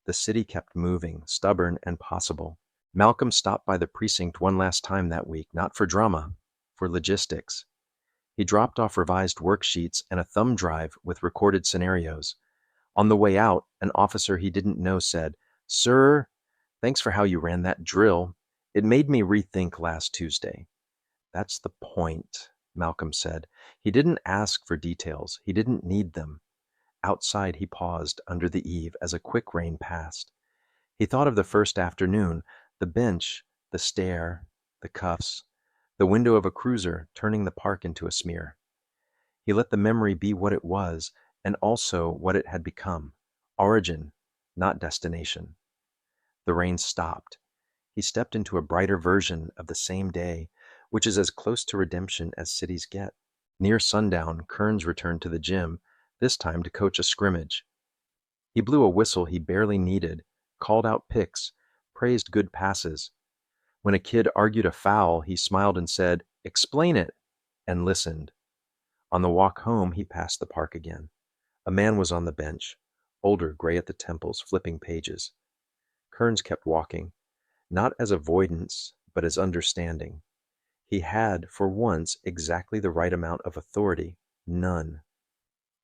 The city kept moving, stubborn and possible. Malcolm stopped by the precinct one last time that week, not for drama, for logistics. He dropped off revised worksheets and a thumb drive with recorded scenarios. On the way out, an officer he didn't know said, "Sir, thanks for how you ran that drill. It made me rethink last Tuesday." "That's the point," Malcolm said. He didn't ask for details. He didn't need them. Outside, he paused under the eave as a quick rain passed. He thought of the first afternoon, the bench, the stair, the cuffs, the window of a cruiser turning the park into a smear. He let the memory be what it was, and also what it had become. Origin, not destination. The rain stopped. He stepped into a brighter version of the same day, which is as close to redemption as cities get. Near sundown, Kearns returned to the gym, this time to coach a scrimmage. He blew a whistle he barely needed, called out picks, praised good passes. When a kid argued a foul, he smiled and said, "Explain it," and listened. On the walk home, he passed the park again. A man was on the bench, older, gray at the temples, flipping pages. Kearns kept walking, not as avoidance, but as understanding. He had, for once, exactly the right amount of authority, none.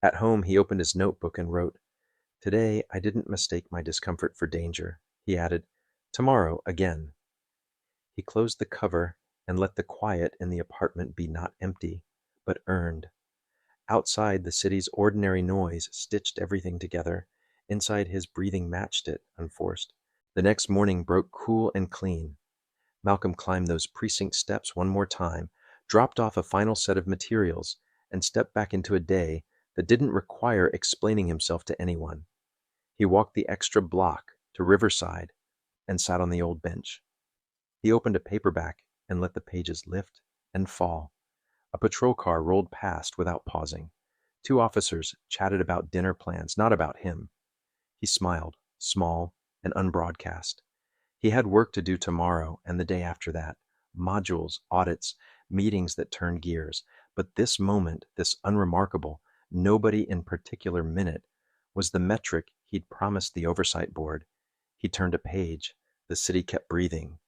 At home, he opened his notebook and wrote, "Today, I didn't mistake my discomfort for danger." He added, "Tomorrow, again." He closed the cover and let the quiet in the apartment be not empty, but earned. Outside, the city's ordinary noise stitched everything together. Inside, his breathing matched it, unforced. The next morning broke cool and clean. Malcolm climbed those precinct steps one more time, dropped off a final set of materials, and stepped back into a day that didn't require explaining himself to anyone. He walked the extra block to Riverside and sat on the old bench. He opened a paperback and let the pages lift and fall. A patrol car rolled past without pausing. Two officers chatted about dinner plans, not about him. He smiled, small and unbroadcast. He had work to do tomorrow and the day after that. Modules, audits, meetings that turned gears. But this moment, this unremarkable, nobody in particular minute, was the metric he'd promised the oversight board. He turned a page. The city kept breathing.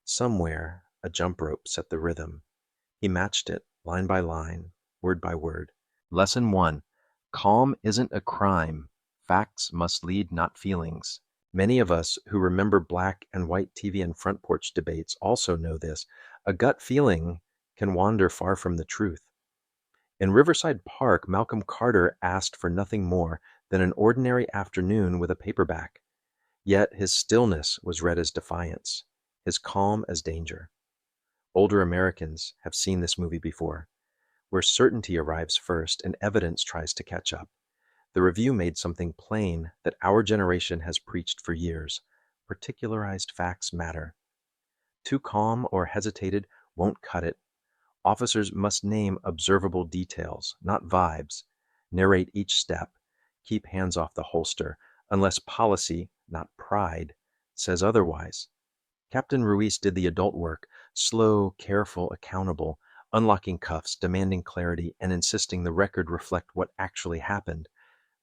Somewhere, a jump rope set the rhythm. He matched it, line by line, word by word. Lesson 1. Calm isn't a crime. Facts must lead, not feelings. Many of us who remember black and white TV and front porch debates also know this. A gut feeling can wander far from the truth. In Riverside Park, Malcolm Carter asked for nothing more than an ordinary afternoon with a paperback. Yet his stillness was read as defiance, his calm as danger. Older Americans have seen this movie before, where certainty arrives first and evidence tries to catch up. The review made something plain that our generation has preached for years. Particularized facts matter. Too calm or hesitated won't cut it. Officers must name observable details, not vibes. Narrate each step. Keep hands off the holster, unless policy, not pride, says otherwise. Captain Ruiz did the adult work, slow, careful, accountable, unlocking cuffs, demanding clarity, and insisting the record reflect what actually happened.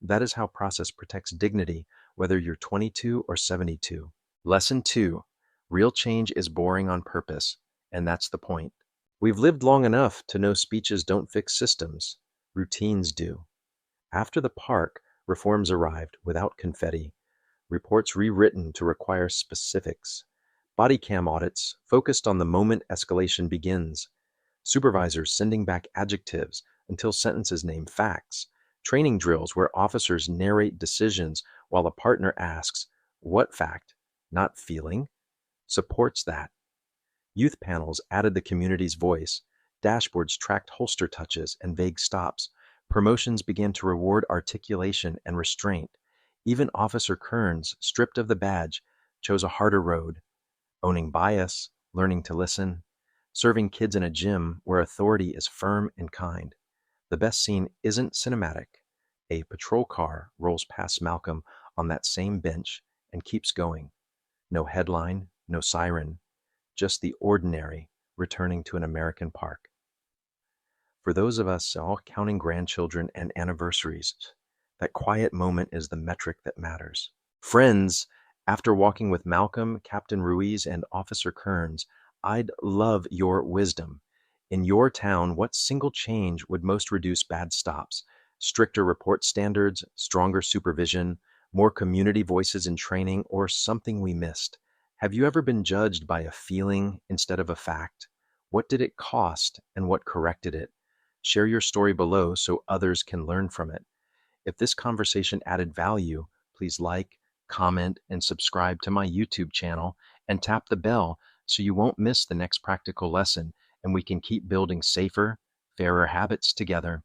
That is how process protects dignity, whether you're 22 or 72. Lesson 2. Real change is boring on purpose, and that's the point. We've lived long enough to know speeches don't fix systems. Routines do. After the park, reforms arrived without confetti. Reports rewritten to require specifics. Body cam audits focused on the moment escalation begins. Supervisors sending back adjectives until sentences name facts. Training drills where officers narrate decisions while a partner asks, what fact, not feeling, supports that? Youth panels added the community's voice. Dashboards tracked holster touches and vague stops. Promotions began to reward articulation and restraint. Even Officer Kearns, stripped of the badge, chose a harder road, owning bias, learning to listen, serving kids in a gym where authority is firm and kind. The best scene isn't cinematic. A patrol car rolls past Malcolm on that same bench and keeps going. No headline, no siren, just the ordinary returning to an American park. For those of us all counting grandchildren and anniversaries, that quiet moment is the metric that matters. Friends, after walking with Malcolm, Captain Ruiz, and Officer Kearns, I'd love your wisdom. In your town, what single change would most reduce bad stops? Stricter report standards, stronger supervision, more community voices in training, or something we missed? Have you ever been judged by a feeling instead of a fact? What did it cost and what corrected it? Share your story below so others can learn from it. If this conversation added value, please like, comment, and subscribe to my YouTube channel and tap the bell so you won't miss the next practical lesson and we can keep building safer, fairer habits together.